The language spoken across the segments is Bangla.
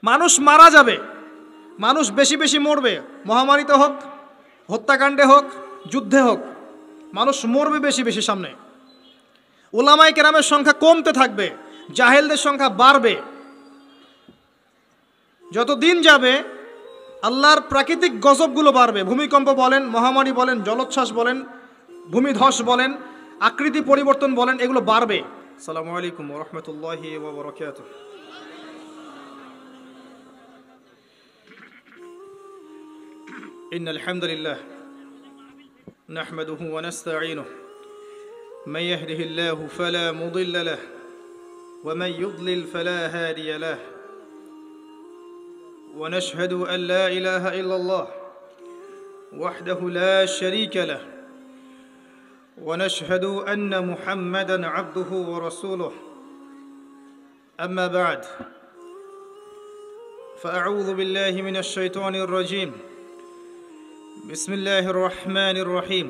মানুষ মারা যাবে, মানুষ বেশি বেশি মরবে, মহামারীতে হোক, হত্যাকাণ্ডে হোক, যুদ্ধে হোক, মানুষ মরবে বেশি বেশি সামনে। উলামায়ে কেরামের সংখ্যা কমতে থাকবে, জাহেলদের সংখ্যা বাড়বে। যত দিন যাবে আল্লাহর প্রাকৃতিক গজবগুলো বাড়বে। ভূমিকম্প বলেন, মহামারী বলেন, জলোচ্ছ্বাস বলেন, ভূমিধস বলেন, আকৃতি পরিবর্তন বলেন, এগুলো বাড়বে। আসসালামু আলাইকুম ওয়া রাহমাতুল্লাহি ওয়া বারাকাতুহু। ইন্নাল হামদুলিল্লাহ নাহমাদুহু ওয়া নাস্তাঈনুহু মান ইয়াহদিহিল্লাহু ফালা মুদিল্লা লাহু ওয়া মান ইউদ্লিল ফালা হাদিয়া লাহু ونشهد أن لا إله إلا الله وحده لا شريك له ونشهد أن محمدًا عبده ورسوله أما بعد فأعوذ بالله من الشيطان الرجيم بسم الله الرحمن الرحيم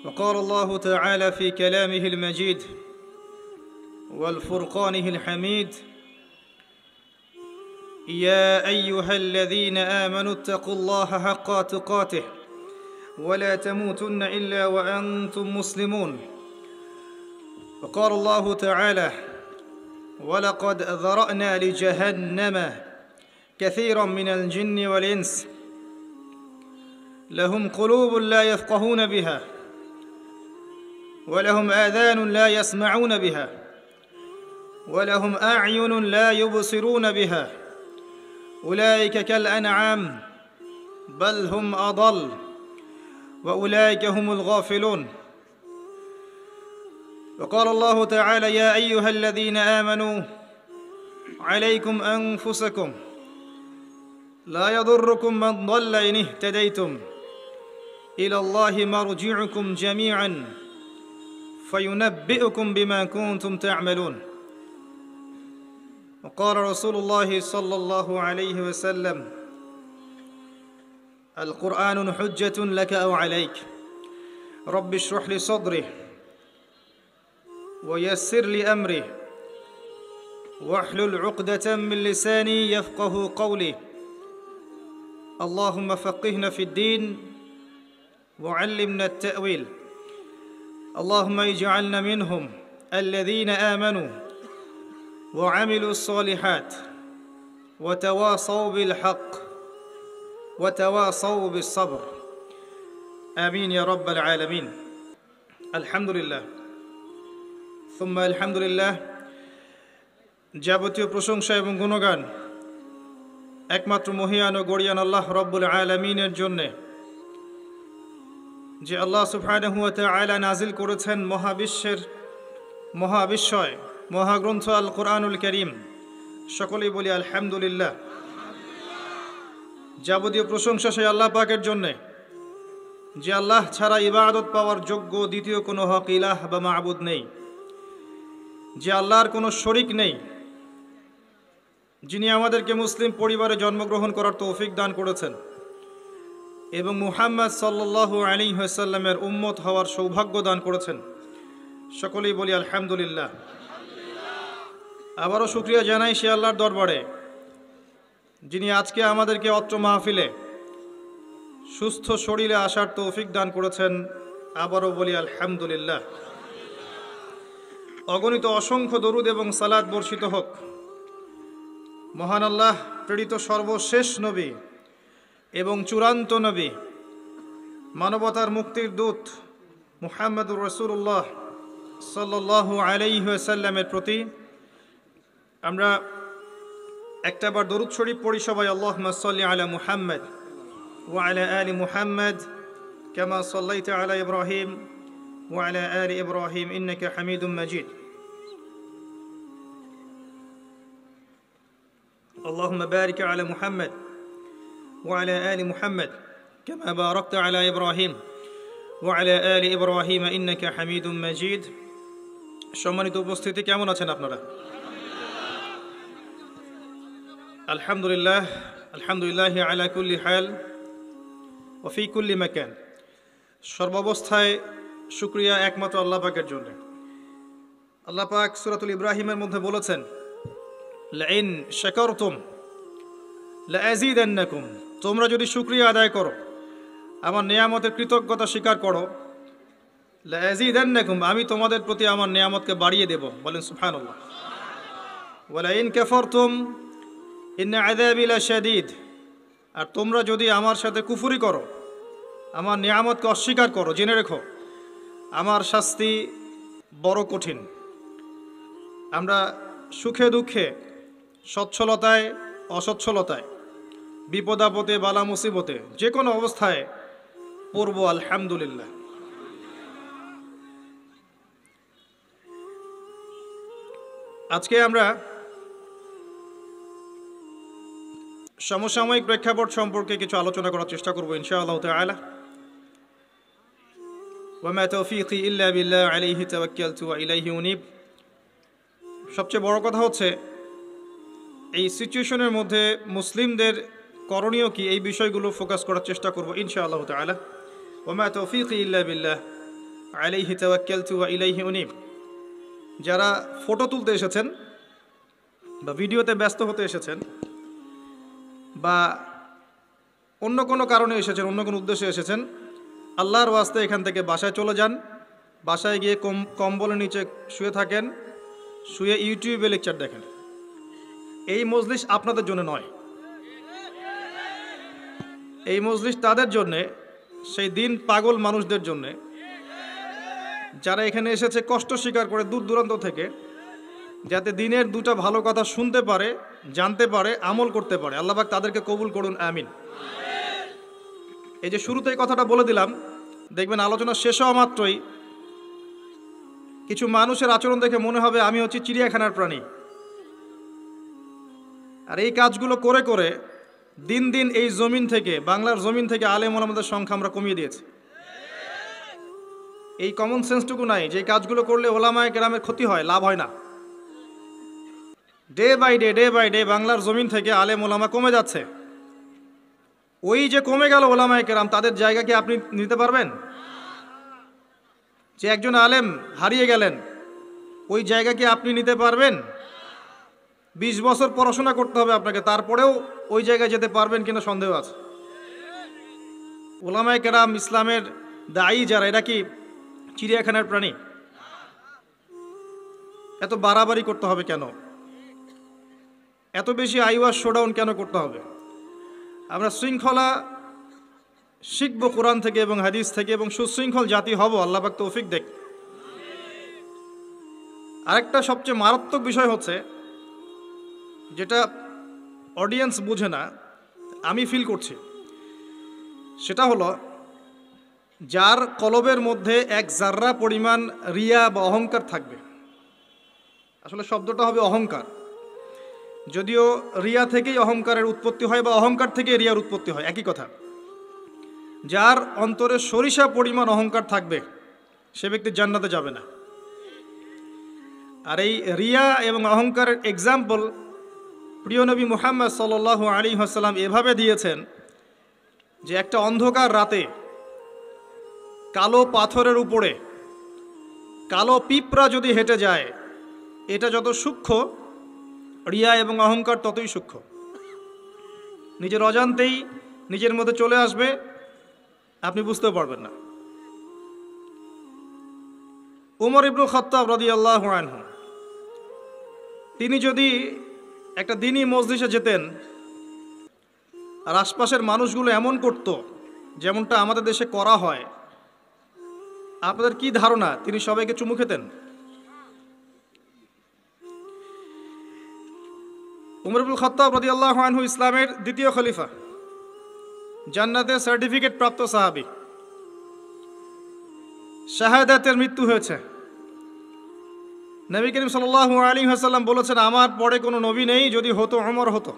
وقال الله تعالى في كلامه المجيد والفرقانه الحميد يا أيها الذين آمنوا اتقوا الله حق تقاته ولا تموتن إلا وأنتم مسلمون وقال الله تعالى ولقد ذرأنا لجهنم كثيرا من الجن والإنس لهم قلوب لا يفقهون بها ولهم آذان لا يسمعون بها ولهم أعين لا يبصرون بها أولئك كالأنعام بل هم أضل وأولئك هم الغافلون وقال الله تعالى يا أيها الذين آمنوا عليكم أنفسكم لا يضركم من ضل إن اهتديتم إلى الله مرجعكم جميعا فينبئكم بما كنتم تعملون وقال رسول الله صلى الله عليه وسلم القرآن حجة لك أو عليك رب اشرح لي صدري ويسر لي أمري واحلل عقدة من لساني يفقه قولي اللهم فقهنا في الدين وعلمنا التأويل اللهم اجعلنا منهم الذين آمنوا وعملوا الصالحات وتواصوا بالحق وتواصوا بالصبر آمين يا رب العالمين الحمد لله ثم الحمد لله যাবতীয় প্রশংসা এবং গুণগান একমাত্র মহিয়ান ও গরিয়ান আল্লাহ রব্বুল আলামিনের জন্য, যে আল্লাহ সুবহানাহু ওয়া তাআলা নাজিল করেছেন মহাবিশ্বের মহাবিশ্বয় মহাগ্রন্থ আল কোরআনুল করিম। সকলেই বলি আলহামদুলিল্লাহ। যাবতীয় প্রশংসা সেই আল্লাহ পাকের জন্যে, যে আল্লাহ ছাড়া ইবাদত পাওয়ার যোগ্য দ্বিতীয় কোনো হক ইলাহ বা মাবুদ নেই, যে আল্লাহর কোনো শরিক নেই, যিনি আমাদেরকে মুসলিম পরিবারে জন্মগ্রহণ করার তৌফিক দান করেছেন এবং মুহাম্মদ সাল্লাল্লাহু আলাইহি ওয়াসাল্লামের উম্মত হওয়ার সৌভাগ্য দান করেছেন। সকলেই বলি আলহামদুলিল্লাহ। আবারও শুকরিয়া জানাই সে আল্লাহর দরবারে, যিনি আজকে আমাদেরকে অত্র মাহফিলে সুস্থ শরীরে আসার তৌফিক দান করেছেন। আবারও বলি আলহামদুলিল্লাহ। অগণিত অসংখ্য দরুদ এবং সালাত বর্ষিত হোক মহান আল্লাহ প্রেরিত সর্বশেষ নবী এবং চূড়ান্ত নবী, মানবতার মুক্তির দূত মুহাম্মদুর রাসূলুল্লাহ সাল্লাল্লাহু আলাইহি ওয়াসাল্লামের প্রতি। আমরা একটাবার দরুদ শরীফ পড়ি সবাই। আল্লাহুম্মা সাল্লি আলা মুহাম্মদ ওয়া আলা আলি মুহাম্মদ কামা সাল্লাইতা আলা ইব্রাহিম ওয়া আলা আলি ইব্রাহিম ইন্নাকা হামিদুম মাজিদ। اللهم بارك على محمد وعلى آل محمد كما باركت على إبراهيم وعلى آل إبراهيم إنك حميد مجيد। সম্মানিত উপস্থিতি, কেমন আছেন আপনারা? আলহামদুলিল্লাহ, আলহামদুলিল্লাহ আলা কুল্লি হাল ওয়া ফি কুল্লি মাকান। সর্বাবস্থায় শুকরিয়া একমাত্র আল্লাহ পাকের জন্য। আল্লাহ পাক সূরাতুল ইব্রাহিমের মধ্যে বলেছেন লাইন শাকারতুম লাযীদান্নাকুম, তোমরা যদি শুকরিয়া আদায় করো, আমার নিয়ামতের কৃতজ্ঞতা স্বীকার করো, লাযীদান্নাকুম, আমি তোমাদের প্রতি আমার নিয়ামতকে বাড়িয়ে দেব। বলেন সুবহানাল্লাহ। ওয়া লাইন কাফারতুম ইন্না আযাবি লাশাদীদ, আর তোমরা যদি আমার সাথে কুফরি করো, আমার নিয়ামতকে অস্বীকার করো, জেনে রেখো আমার শাস্তি বড় কঠিন। আমরা সুখে দুঃখে, সচ্ছলতায় অসচ্ছলতায়, বিপদ আপদে বালা মুসিবতে, যে কোনো অবস্থায় পড়ব আলহামদুলিল্লাহ। আজকে আমরা সমসাময়িক প্রেক্ষাপট সম্পর্কে কিছু আলোচনা করার চেষ্টা করব ইনশাআল্লাহ তাআলা। ওয়া মা তাওফীকি ইল্লা বিল্লাহ আলাইহি তাওয়াক্কালতু ওয়া ইলাইহি উনীব। সবচেয়ে বড় কথা হচ্ছে এই সিচুয়েশনের মধ্যে মুসলিমদের করণীয় কি, এই বিষয়গুলো ফোকাস করার চেষ্টা করব ইনশাআল্লাহ তাআলা। ওয়া মা তাওফীকি ইল্লা বিল্লাহ আলাইহি তাওয়াক্কালতু ওয়া ইলাইহি উনীব। যারা ফটো তুলতে এসেছেন বা ভিডিওতে ব্যস্ত হতে এসেছেন বা অন্য কোনো কারণে এসেছেন, অন্য কোনো উদ্দেশ্যে এসেছেন, আল্লাহর ওয়াস্তে এখান থেকে বাসায় চলে যান। বাসায় গিয়ে কম্বলের নিচে শুয়ে থাকেন, শুয়ে ইউটিউবে লেকচার দেখেন। এই মজলিস আপনাদের জন্য নয়, এই মজলিস তাদের জন্যে, সেই দিন পাগল মানুষদের জন্যে, যারা এখানে এসেছে কষ্ট স্বীকার করে দূর দূরান্ত থেকে, যাতে দিনের দুটো ভালো কথা শুনতে পারে, জানতে পারে, আমল করতে পারে। আল্লাহ পাক তাদেরকে কবুল করুন, আমিন। এই যে শুরুতে এই কথাটা বলে দিলাম, দেখবেন আলোচনা শেষ হওয়া মাত্রই কিছু মানুষের আচরণ দেখে মনে হবে আমি হচ্ছি চিড়িয়াখানার প্রাণী। আর এই কাজগুলো করে করে দিন দিন এই জমিন থেকে, বাংলার জমিন থেকে আলেম ওলামাদের সংখ্যা আমরা কমিয়ে দিয়েছি। এই কমন সেন্সটুকু নাই যে কাজগুলো করলে ওলামায়ে কেরামের ক্ষতি হয়, লাভ হয় না। ডে বাই ডে বাংলার জমিন থেকে আলেম ওলামা কমে যাচ্ছে। ওই যে কমে গেল ওলামায়ে কেরাম, তাদের জায়গা কি আপনি নিতে পারবেন? যে একজন আলেম হারিয়ে গেলেন, ওই জায়গা কি আপনি নিতে পারবেন? 20 বছর পড়াশোনা করতে হবে আপনাকে, তারপরেও ওই জায়গায় যেতে পারবেন কিনা সন্দেহ আছে। ওলামায়ে কেরাম, ইসলামের দায়ী যারা, এরা কি চিড়িয়াখানার প্রাণী? এত বাড়াবাড়ি করতে হবে কেন? এত বেশি আইওয়াজ শোডাউন কেন করতে হবে? আমরা শৃঙ্খলা শিখব কোরআন থেকে এবং হাদিস থেকে, এবং সুশৃঙ্খল জাতি হব। আল্লাহ পাক তৌফিক দেখ। আরেকটা সবচেয়ে মারাত্মক বিষয় হচ্ছে, যেটা অডিয়েন্স বুঝে না, আমি ফিল করছি, সেটা হলো যার কলবের মধ্যে এক জাররা পরিমাণ রিয়া বা অহংকার থাকবে। আসলে শব্দটা হবে অহংকার, যদিও রিয়া থেকেই অহংকারের উৎপত্তি হয় বা অহংকার থেকে রিয়ার উৎপত্তি হয়, একই কথা। যার অন্তরে সরিষা পরিমাণ অহংকার থাকবে, সে ব্যক্তি জান্নাতে যাবে না। আর এই রিয়া এবং অহংকারের এক্সাম্পল প্রিয় নবী মুহাম্মদ সাল্লাল্লাহু আলাইহি ওয়াসাল্লাম এভাবে দিয়েছেন যে একটা অন্ধকার রাতে কালো পাথরের উপরে কালো পিঁপড়া যদি হেঁটে যায়, এটা যত সূক্ষ্ম, রিয়া এবং অহংকার ততই সূক্ষ্ম। নিজের অজান্তেই নিজের মধ্যে চলে আসবে, আপনি বুঝতেও পারবেন না। উমর ইবনুল খাত্তাব রাদিয়াল্লাহু আনহু, তিনি যদি একটা দিনী মজলিসে যেতেন আর আশপাশের মানুষগুলো এমন করত যেমনটা আমাদের দেশে করা হয়, আপনাদের কি ধারণা তিনি সবাইকে চুমু খেতেন? উমর ইবনুল খাত্তাব রাদিয়াল্লাহু আনহু ইসলামের দ্বিতীয় খলিফা, জান্নাতের সার্টিফিকেট প্রাপ্ত সাহাবী, শাহাদাতের মৃত্যু হয়েছে। নবী করিম সাল্লাল্লাহু আলাইহি ওয়াসাল্লাম বলেছেন, আমার পরে কোনো নবী নেই, যদি হতো ওমর হতো।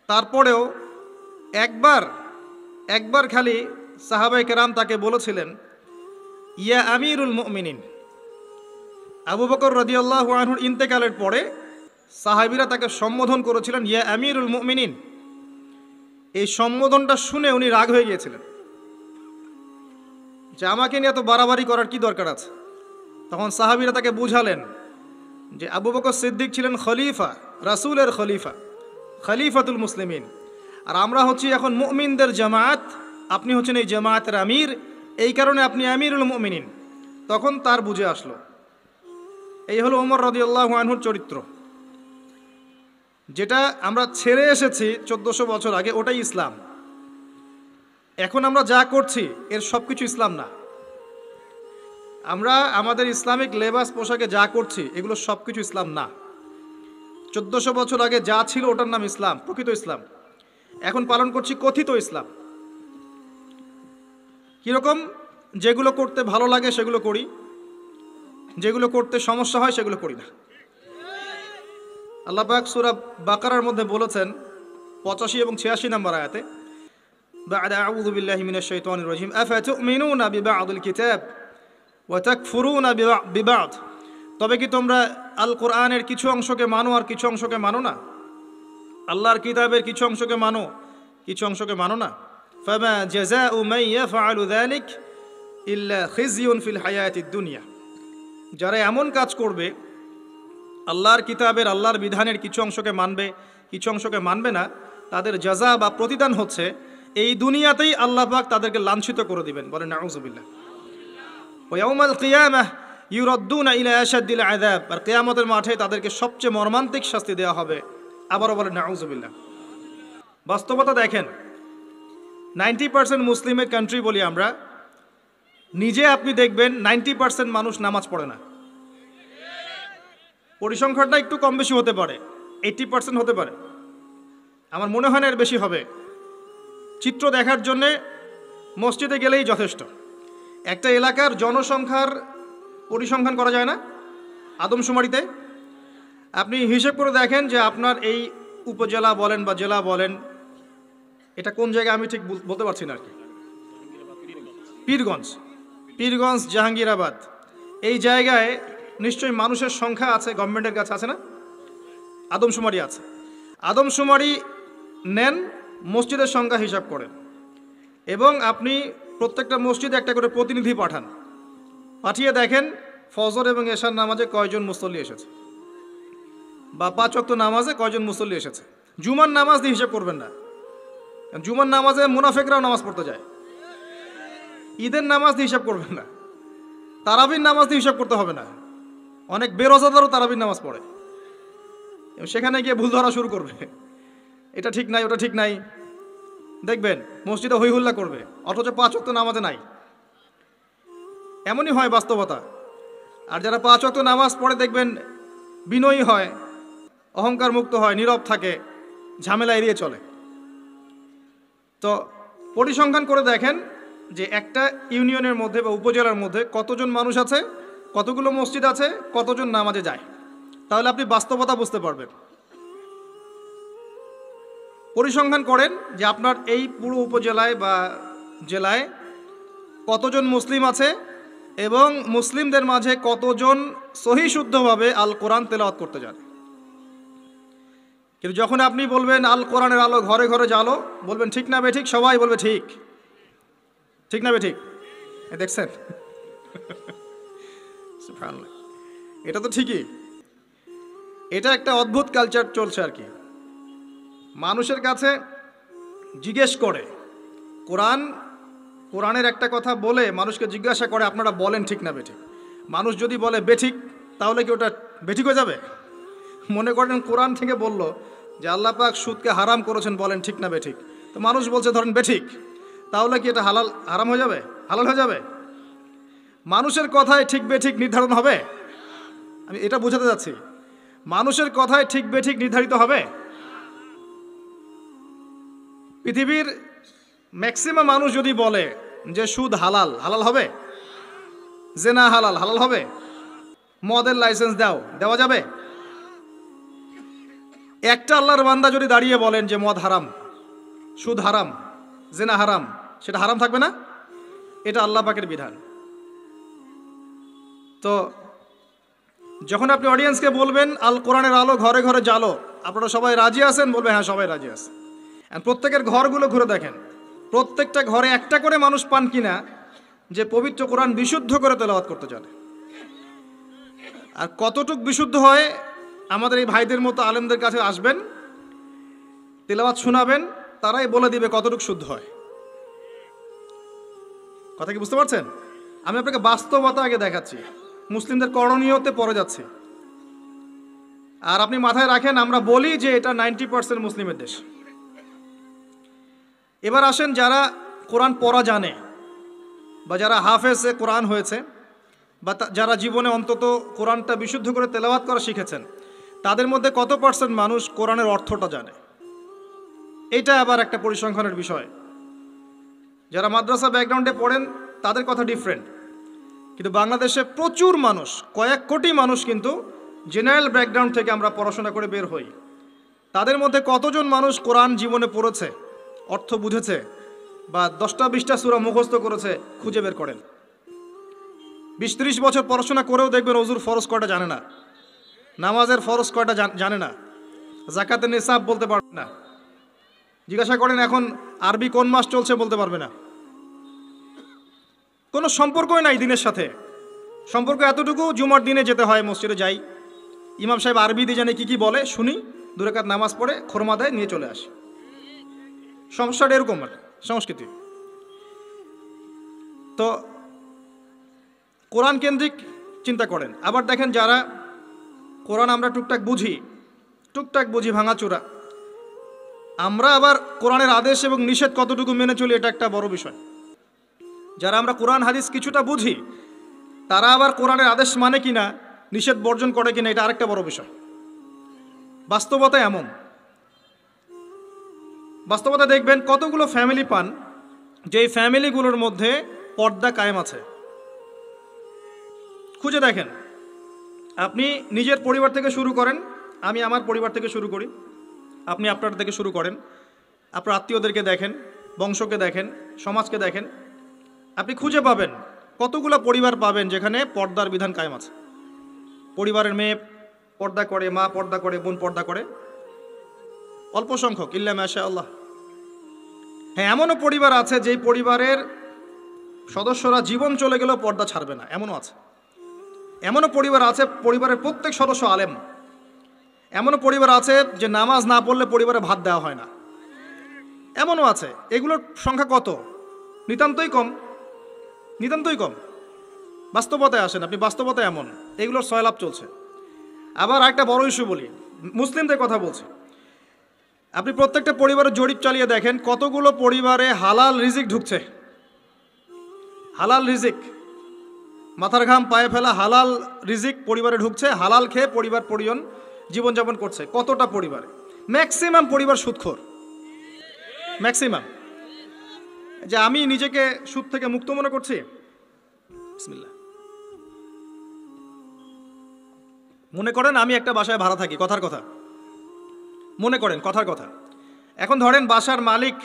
তারপরেও একবার খালি সাহাবায়ে কেরাম তাকে বলেছিলেন, ইয়া আমিরুল মুমিনিন। আবু বকর রাদিয়াল্লাহু আনহুর ইন্তেকালের পরে সাহাবীরা তাকে সম্বোধন করেছিলেন ইয়া আমিরুল মুমিনিন। এই সম্বোধনটা শুনে উনি রাগ হয়ে গিয়েছিলেন যে আমাকে নিয়ে এত বাড়াবাড়ি করার কি দরকার আছে। তখন সাহাবীরা তাকে বুঝালেন যে আবু বকর সিদ্দিক ছিলেন খলিফা, রাসূলের খলিফা, খলিফাতুল মুসলিমিন। আর আমরা হচ্ছি এখন মুমিনদের জামাত, আপনি হচ্ছেন এই জামাতের আমির, এই কারণে আপনি আমিরুল মুমিনিন। তখন তার বুঝে আসলো। এই হলো ওমর রাদিয়াল্লাহু আনহুর চরিত্র। যেটা আমরা ছেড়ে এসেছি 1400 বছর আগে, ওটাই ইসলাম। এখন আমরা যা করছি এর সব কিছু ইসলাম না। আমরা আমাদের ইসলামিক লেবাস পোশাকে যা করছি এগুলো সব কিছু ইসলাম না। 1400 বছর আগে যা ছিল ওটার নাম ইসলাম, প্রকৃত ইসলাম। এখন পালন করছি কথিত ইসলাম। কীরকম? যেগুলো করতে ভালো লাগে সেগুলো করি, যেগুলো করতে সমস্যা হয় সেগুলো করি না। আল্লাহ পাক সূরা বাকারার মধ্যে বলেছেন 85 এবং 86 নম্বর আয়াতে, বা'দা আউযু বিল্লাহি মিনাশ শাইতানির রাজিম আফাতুমিনুনা বিবা'দিল কিতাব ওয়া তাকফুরুনা বিবা'দ। তবে কি তোমরা আল কোরআনের কিছু অংশকে মানো আর কিছু অংশকে মানো না? আল্লাহর কিতাবের কিছু অংশকে মানো, কিছু অংশকে মানো না। ফামা জাযাউ মান ইয়াফআলু যালিক ইল্লা খিজিয়ুন ফিল হায়াতিদ দুনিয়া। যারা এমন কাজ করবে, আল্লাহর কিতাবের, আল্লাহর বিধানের কিছু অংশকে মানবে, কিছু অংশকে মানবে না, তাদের জাযা বা প্রতিদান হচ্ছে এই দুনিয়াতেই আল্লাহ পাক তাদেরকে লাঞ্ছিত করে দিবেন। বলেন নাউযুবিল্লাহ। ওয়া ইয়াউমাল কিয়ামাহ ইউরাদ্দুনা ইলা আশাদ্দিল আযাব। আর কিয়ামতের মাঠে তাদেরকে সবচেয়ে মর্মান্তিক শাস্তি দেওয়া হবে। আবারও বলেন নাউযুবিল্লাহ। বাস্তবতা দেখেন, 90% মুসলিমের কান্ট্রি বলি আমরা, নিজে আপনি দেখবেন 90% মানুষ নামাজ পড়ে না। পরিসংখ্যানটা একটু কম বেশি হতে পারে, 80% হতে পারে, আমার মনে হয় না এর বেশি হবে। চিত্র দেখার জন্যে মসজিদে গেলেই যথেষ্ট। একটা এলাকার জনসংখ্যার পরিসংখ্যান করা যায় না আদমশুমারিতে? আপনি হিসেব করে দেখেন যে আপনার এই উপজেলা বলেন বা জেলা বলেন, এটা কোন জায়গায় আমি ঠিক বলতে পারছি না আর কি, পীরগঞ্জ, জাহাঙ্গীরাবাদ, এই জায়গায় নিশ্চয়ই মানুষের সংখ্যা আছে, গভর্নমেন্টের কাছে আছে না? আদমশুমারি আছে। আদমশুমারি নেন, মসজিদের সংখ্যা হিসাব করেন, এবং আপনি প্রত্যেকটা মসজিদে একটা করে প্রতিনিধি পাঠান। পাঠিয়ে দেখেন ফজর এবং এশার নামাজে কয়জন মুসল্লি এসেছে, বা 5 ওয়াক্ত নামাজে কয়জন মুসল্লি এসেছে। জুমার নামাজ দিয়ে হিসাব করবেন না, জুমার নামাজে মুনাফিকরাও নামাজ পড়তে যায়। ঈদের নামাজ দিয়ে হিসাব করবেন না, তারাবির নামাজ দিয়ে হিসাব করতে হবে না। অনেক বেরোজাদারও তারাবির নামাজ পড়ে, সেখানে গিয়ে ভুল ধরা শুরু করবে, এটা ঠিক নাই, ওটা ঠিক নাই, দেখবেন মসজিদে হই হুল্লা করবে, অথচ 5 ওয়াক্ত নামাজে নাই। এমনই হয় বাস্তবতা। আর যারা 5 ওয়াক্ত নামাজ পড়ে দেখবেন বিনয়ী হয়, অহংকার মুক্ত হয়, নীরব থাকে, ঝামেলা এড়িয়ে চলে। তো পরিসংখ্যান করে দেখেন যে একটা ইউনিয়নের মধ্যে বা উপজেলার মধ্যে কতজন মানুষ আছে, কতগুলো মসজিদ আছে, কতজন নামাজে যায়, তাহলে আপনি বাস্তবতা বুঝতে পারবেন। পরিসংখ্যান করেন যে আপনার এই পুরো উপজেলায় বা জেলায় কতজন মুসলিম আছে এবং মুসলিমদের মাঝে কতজন সহি শুদ্ধভাবে আল কোরআন তেলাওয়াত করতে জানে। কিন্তু যখন আপনি বলবেন আল কোরআনের আলো ঘরে ঘরে জ্বালো, বলবেন ঠিক না বেঠিক, সবাই বলবে ঠিক, ঠিক না বেঠিক। দেখছেন, এটা তো ঠিকই। এটা একটা অদ্ভুত কালচার চলছে আর কি। মানুষের কাছে জিজ্ঞেস করে, কোরআনের একটা কথা বলে মানুষকে জিজ্ঞাসা করে আপনারা বলেন ঠিক না বেঠিক। মানুষ যদি বলে বেঠিক, তাহলে কি ওটা বেঠিক হয়ে যাবে? মনে করেন কোরআন থেকে বলল যে আল্লাহ পাক সুদকে হারাম করেছেন, বলেন ঠিক না বেঠিক, তো মানুষ বলছে ধরেন বেঠিক, তাহলে কি এটা হারাম হয়ে যাবে, হালাল হয়ে যাবে? মানুষের কথায় ঠিক বেঠিক নির্ধারণ হবে? আমি এটা বোঝাতে যাচ্ছি, মানুষের কথায় ঠিক বেঠিক নির্ধারিত হবে? পৃথিবীর ম্যাক্সিমাম মানুষ যদি বলে যে সুদ হালাল, হালাল হবে? জেনা হালাল, হালাল হবে? মদের লাইসেন্স দেওয়া যাবে? একটা আল্লাহর বান্দা যদি দাঁড়িয়ে বলেন যে মদ হারাম, সুদ হারাম, জেনা হারাম, সেটা হারাম থাকবে না? এটা আল্লাহ পাকের বিধান। তো যখন আপনি অডিয়েন্সকে বলবেন আল কোরআনের আলো ঘরে ঘরে জ্বালো, আপনারা সবাই রাজি আছেন? বলবে হ্যাঁ সবাই রাজি আছে। প্রত্যেকের ঘরগুলো ঘুরে দেখেন, প্রত্যেকটা ঘরে একটা করে মানুষ পান কিনা যে পবিত্র কোরআন বিশুদ্ধ করে তেলাওয়াত করতে জানে। আর কতটুক বিশুদ্ধ হয় আমাদের এই ভাইদের মতো আলেমদের কাছে আসবেন, তেলাওয়াত শোনাবেন, তারাই বলে দিবে কতটুক শুদ্ধ হয়। কথা কি বুঝতে পারছেন? আমি আপনাকে বাস্তবতা আগে দেখাচ্ছি, মুসলিমদের করণীয়তে পড়ে যাচ্ছে। আর আপনি মাথায় রাখেন, আমরা বলি যে এটা 90% মুসলিমের দেশ। এবার আসেন, যারা কোরআন পড়া জানে বা যারা হাফেজে কোরআন হয়েছে বা যারা জীবনে অন্তত কোরআনটা বিশুদ্ধ করে তেলাওয়াত করা শিখেছেন, তাদের মধ্যে কত পার্সেন্ট মানুষ কোরআনের অর্থটা জানে? এটা আবার একটা পরিসংখ্যানের বিষয়। যারা মাদ্রাসা ব্যাকগ্রাউন্ডে পড়েন তাদের কথা ডিফারেন্ট, কিন্তু বাংলাদেশে প্রচুর মানুষ, কয়েক কোটি মানুষ কিন্তু জেনারেল ব্যাকগ্রাউন্ড থেকে আমরা পড়াশোনা করে বের হই। তাদের মধ্যে কতজন মানুষ কোরআন জীবনে পড়েছে, অর্থ বুঝেছে, বা 10টা-20টা সূরা মুখস্থ করেছে? খুঁজে বের করেন। 20-30 বছর পড়াশোনা করেও দেখবেন ওযুর ফরজ কয়টা জানে না, নামাজের ফরজ কয়টা জানে না, যাকাতের নিসাব বলতে পারবে না। জিজ্ঞাসা করেন এখন আরবি কোন মাস চলছে, বলতে পারবে না। কোনো সম্পর্কই নাই দিনের সাথে। সম্পর্ক এতটুকু, জুমার দিনে যেতে হয়, মসজিদে যাই, ইমাম সাহেব আরবি দিয়ে জানে কি বলে, শুনি, 2 রাকাত নামাজ পড়ে খোরমা দেয়, নিয়ে চলে আসি। সমস্যাটা এরকম আর সংস্কৃতি। তো কোরআন কেন্দ্রিক চিন্তা করেন। আবার দেখেন, যারা কোরআন আমরা টুকটাক বুঝি ভাঙাচোরা, আমরা আবার কোরআনের আদেশ এবং নিষেধ কতটুকু মেনে চলি, এটা একটা বড় বিষয়। যারা আমরা কোরআন হাদিস কিছুটা বুঝি, তারা আবার কোরআনের আদেশ মানে কিনা, নিষেধ বর্জন করে কিনা, এটা আরেকটা বড় বিষয়। বাস্তবতা এমন, বাস্তবতা দেখবেন কতগুলো ফ্যামিলি পান যেই ফ্যামিলিগুলোর মধ্যে পর্দা কায়েম আছে। খুঁজে দেখেন, আপনি নিজের পরিবার থেকে শুরু করেন, আমি আমার পরিবার থেকে শুরু করি, আপনি আপনার থেকে শুরু করেন, আপনার আত্মীয়দেরকে দেখেন, বংশকে দেখেন, সমাজকে দেখেন, আপনি খুঁজে পাবেন কতগুলো পরিবার পাবেন যেখানে পর্দার বিধান কায়েম আছে। পরিবারের মেয়ে পর্দা করে, মা পর্দা করে, বোন পর্দা করে, অল্প সংখ্যক, ইল্লা মাশাআল্লাহ। হ্যাঁ, এমনও পরিবার আছে যেই পরিবারের সদস্যরা জীবন চলে গেলেও পর্দা ছাড়বে না, এমনও আছে। এমনও পরিবার আছে পরিবারের প্রত্যেক সদস্য আলেম। এমনও পরিবার আছে যে নামাজ না পড়লে পরিবারে ভাত দেওয়া হয় না, এমনও আছে। এগুলোর সংখ্যা কত? নিতান্তই কম, নিতান্তই কম। বাস্তবতায় আসেন আপনি, বাস্তবতায় এমন, এগুলোর সয়লাভ চলছে। আবার একটা বড় ইস্যু বলি, মুসলিমদের কথা বলছি। আপনি প্রত্যেকটা পরিবারের জরিপ চালিয়ে দেখেন কতগুলো পরিবারে হালাল রিজিক ঢুকছে। হালাল রিজিক, মাথার ঘাম পায়ে ফেলা হালাল রিজিক পরিবারে ঢুকছে, হালাল খেয়ে পরিবার পরিজন জীবনযাপন করছে। কতটা পরিবারে? ম্যাক্সিমাম পরিবার সুদখোর, ম্যাক্সিমাম। যে আমি নিজেকে সুদ থেকে মুক্ত মনে করছি, বিসমিল্লাহ। মনে করেন আমি একটা বাসায় ভাড়া থাকি, কথার কথা, মনে করেন কথার কথা। এখন ধরেন বাসার মালিক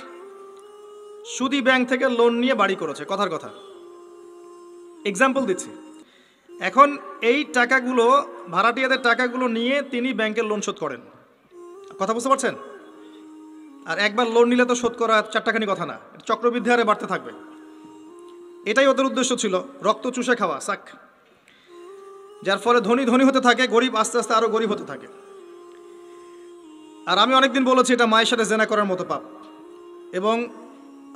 সুদি ব্যাংক থেকে লোন নিয়ে বাড়ি করেছে, কথার কথা, এক্সাম্পল দিচ্ছি। এখন এই টাকাগুলো, ভাড়াটিয়াদের টাকাগুলো নিয়ে তিনি ব্যাংকের লোন শোধ করেন, কথা বুঝতে পারছেন? আর একবার লোন নিলে তো শোধ করা 4 টাকানি কথা না, চক্রবৃদ্ধি হারে বাড়তে থাকবে। এটাই ওদের উদ্দেশ্য ছিল, রক্ত চুষে খাওয়া, সাক। যার ফলে ধনী ধনী হতে থাকে, গরিব আস্তে আস্তে আরো গরিব হতে থাকে। আর আমি অনেকদিন বলেছি এটা মায়ের সাথে জেনা করার মতো পাপ, এবং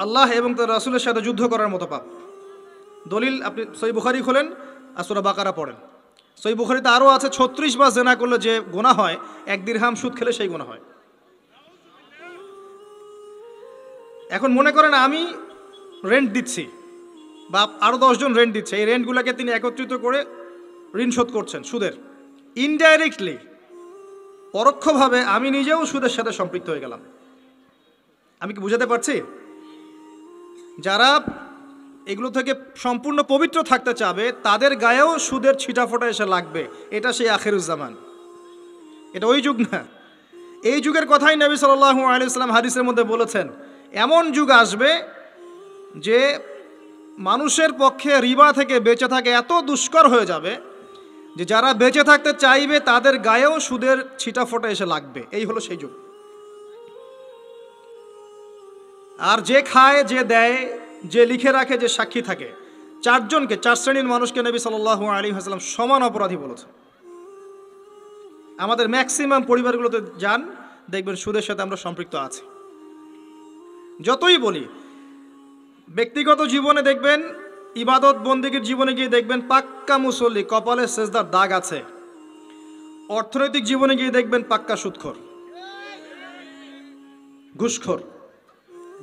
আল্লাহ এবং তার রাসূলের সাথে যুদ্ধ করার মতো পাপ। দলিল আপনি সহিহ বুখারী খোলেন আর সূরা বাকারা পড়েন। সহিহ বুখারীতে আরও আছে 36 বার জেনা করলে যে গুনাহ হয়, 1 দিরহাম সুদ খেলে সেই গুনাহ হয়। এখন মনে করেন আমি রেন্ট দিচ্ছি, বা আরও 10 জন রেন্ট দিচ্ছে, এই রেন্টগুলোকে তিনি একত্রিত করে ঋণ শোধ করছেন সুদের। ইনডাইরেক্টলি, পরোক্ষভাবে আমি নিজেও সুদের সাথে সম্পৃক্ত হয়ে গেলাম। আমি কি বুঝাতে পারছি? যারা এগুলো থেকে সম্পূর্ণ পবিত্র থাকতে চাবে তাদের গায়েও সুদের ছিটাফোঁটা এসে লাগবে। এটা সেই আখিরুজ্জামান, এটা ওই যুগ না। এই যুগের কথাই নবী সাল্লাল্লাহু আলাইহি ওয়াসাল্লাম হাদিসের মধ্যে বলেছেন, এমন যুগ আসবে যে মানুষের পক্ষে রিবা থেকে বেঁচে থাকা এত দুষ্কর হয়ে যাবে যে যারা বেঁচে থাকতে চাইবে তাদের গায়েও সুদের ছিটাফোঁটা এসে লাগবে। এই হলো সেই যুগ। আর যে খায়, যে দেয়, যে লিখে রাখে, যে সাক্ষী থাকে, 4 জনকে, 4 শ্রেণীর মানুষকে নবী সাল্লাল্লাহু আলাইহি ওয়াসাল্লাম সমান অপরাধী বলেছে। আমাদের ম্যাক্সিমাম পরিবারগুলোতে যান, দেখবেন সুদের সাথে আমরা সম্পৃক্ত আছি। যতই বলি, ব্যক্তিগত জীবনে দেখবেন, ইবাদত বন্দেগীর জীবনে গিয়ে দেখবেন পাক্কা মুসল্লি, কপালে সেজদার দাগ আছে। অর্থনৈতিক জীবনে গিয়ে দেখবেন পাক্কা সুদখোর, ঘুষখোর,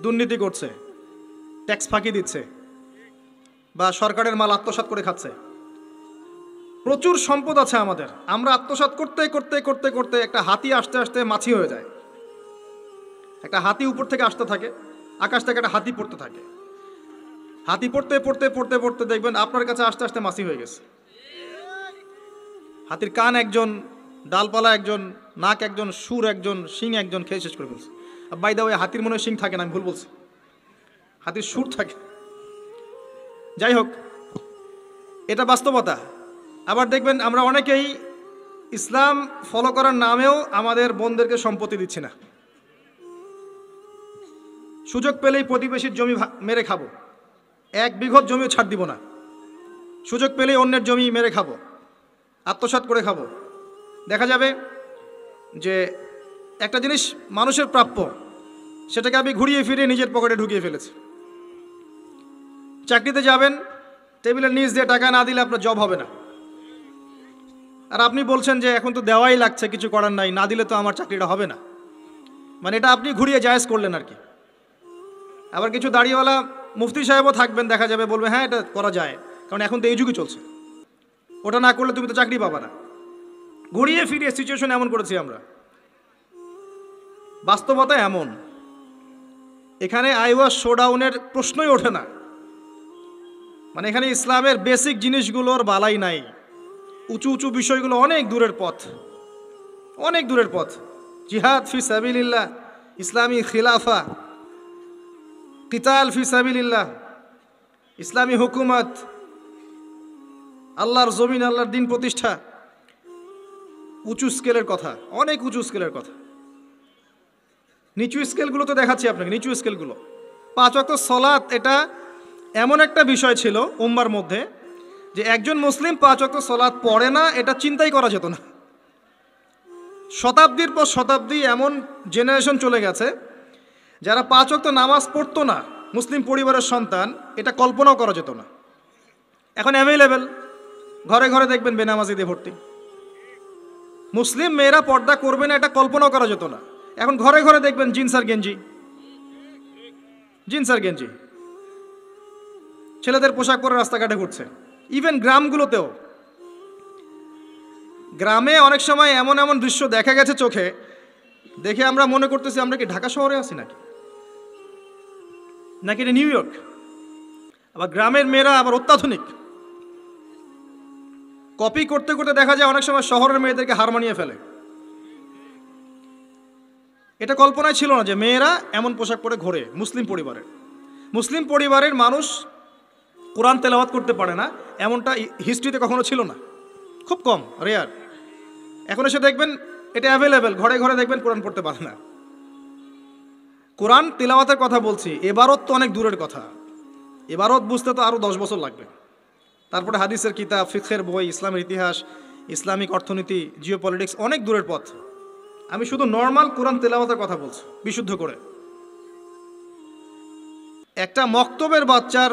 দুর্নীতি করছে, ট্যাক্স ফাঁকি দিচ্ছে, বা সরকারের মাল আত্মসাৎ করে খাচ্ছে। প্রচুর সম্পদ আছে আমাদের, আমরা আত্মসাৎ করতে করতে করতে করতে একটা হাতি আসতে আসতে মাছি হয়ে যায়। একটা হাতি উপর থেকে আসতে থাকে, আকাশ থেকে একটা হাতি পড়তে থাকে। হাতি পড়তে পড়তে পড়তে পড়তে দেখবেন আপনার কাছে আস্তে আস্তে মাছি হয়ে গেছে। হাতির কান একজন, ডালপালা একজন, নাক একজন, সুর একজন, শিং একজন, খেয়ে শেষ করে ফেলছে। বাই দা ওয়ে, হাতির মনে হয় শিং থাকে না, আমি ভুল বলছি, হাতির সুর থাকে। যাই হোক, এটা বাস্তবতা। আবার দেখবেন আমরা অনেকেই ইসলাম ফলো করার নামেও আমাদের বোনদেরকে সম্পত্তি দিচ্ছি না। সুযোগ পেলেই প্রতিবেশীর জমি মেরে খাবো, 1 বিঘত জমিও ছাড় দিব না। সুযোগ পেলেই অন্যের জমি মেরে খাবো, আত্মসাৎ করে খাবো। দেখা যাবে যে একটা জিনিস মানুষের প্রাপ্য, সেটাকে আমি ঘুরিয়ে ফিরিয়ে নিজের পকেটে ঢুকিয়ে ফেলেছি। চাকরিতে যাবেন, টেবিলের নিচ দিয়ে টাকা না দিলে আপনার জব হবে না। আর আপনি বলছেন যে এখন তো দেওয়াই লাগছে, কিছু করার নাই, না দিলে তো আমার চাকরিটা হবে না। মানে এটা আপনি ঘুরিয়ে জায়েজ করলেন আর কি। আবার কিছু দাড়িওয়ালা মুফতি সাহেবও থাকবেন, দেখা যাবে বলবে হ্যাঁ এটা করা যায়, কারণ এখন তো এই যুগে চলছে, ওটা না করলে তুমি তো চাকরি পাবা না। ঘুরিয়ে ফিরিয়ে সিচুয়েশন এমন করেছি আমরা। বাস্তবতা এমন, এখানে আইওয়াস শোডাউনের প্রশ্নই ওঠে না। মানে এখানে ইসলামের বেসিক জিনিসগুলোর বালাই নাই। উঁচু উঁচু বিষয়গুলো অনেক দূরের পথ, অনেক দূরের পথ। জিহাদ ফি সাবিলিল্লাহ, ইসলামী খিলাফা, কিতাল ফি সাবিলিল্লাহ, ইসলামী হুকুমত, আল্লাহর জমিন, আল্লাহর দিন প্রতিষ্ঠা, উঁচু স্কেলের কথা, অনেক উঁচু স্কেলের কথা। নিচু স্কেলগুলো তো দেখাচ্ছি আপনাকে, নিচু স্কেলগুলো। 5 ওয়াক্ত সালাত এটা এমন একটা বিষয় ছিল উম্মার মধ্যে যে একজন মুসলিম 5 ওয়াক্ত সালাত পড়ে না, এটা চিন্তাই করা যেত না। শতাব্দীর পর শতাব্দী এমন জেনারেশন চলে গেছে যারা 5 ওয়াক্ত নামাজ পড়তো না, মুসলিম পরিবারের সন্তান, এটা কল্পনাও করা যেত না। এখন অ্যাভেলেবেল, ঘরে ঘরে দেখবেন বেনামাজিদের ভর্তি। মুসলিম মেয়েরা পর্দা করবে না, এটা কল্পনাও করা যেত না। এখন ঘরে ঘরে দেখবেন জিন্স আর গেঞ্জি, জিন্স আর গেঞ্জি, ছেলেদের পোশাক পরে রাস্তাঘাটে ঘুরছে। ইভেন গ্রামগুলোতেও, গ্রামে অনেক সময় এমন এমন দৃশ্য দেখা গেছে চোখে, দেখে আমরা মনে করতেছি আমরা কি ঢাকা শহরে আছি নাকি, নাকি এটা নিউ ইয়র্ক। আবার গ্রামের মেয়েরা আবার অত্যাধুনিক, কপি করতে করতে দেখা যায় অনেক সময় শহরের মেয়েদেরকে হার মানিয়ে ফেলে। এটা কল্পনায় ছিল না যে মেয়েরা এমন পোশাক পরে ঘোরে মুসলিম পরিবারের। মুসলিম পরিবারের মানুষ কোরআন তেলাওয়াত করতে পারে না, এমনটা হিস্ট্রিতে কখনো ছিল না, খুব কম, রেয়ার। এখন এসে দেখবেন এটা অ্যাভেলেবেল, ঘরে ঘরে দেখবেন কোরআন পড়তে পারে না। কোরআন তেলাওয়াতের কথা বলছি, এবারত তো অনেক দূরের কথা। এবারত বুঝতে তো আরও 10 বছর লাগবে। তারপরে হাদিসের কিতাব, ফিকহের বই, ইসলামের ইতিহাস, ইসলামিক অর্থনীতি, জিও পলিটিক্স, অনেক দূরের পথ। আমি শুধু নর্মাল কোরআন তেলাওয়াতের কথা বলছি, বিশুদ্ধ করে। একটা মক্তবের বাচ্চার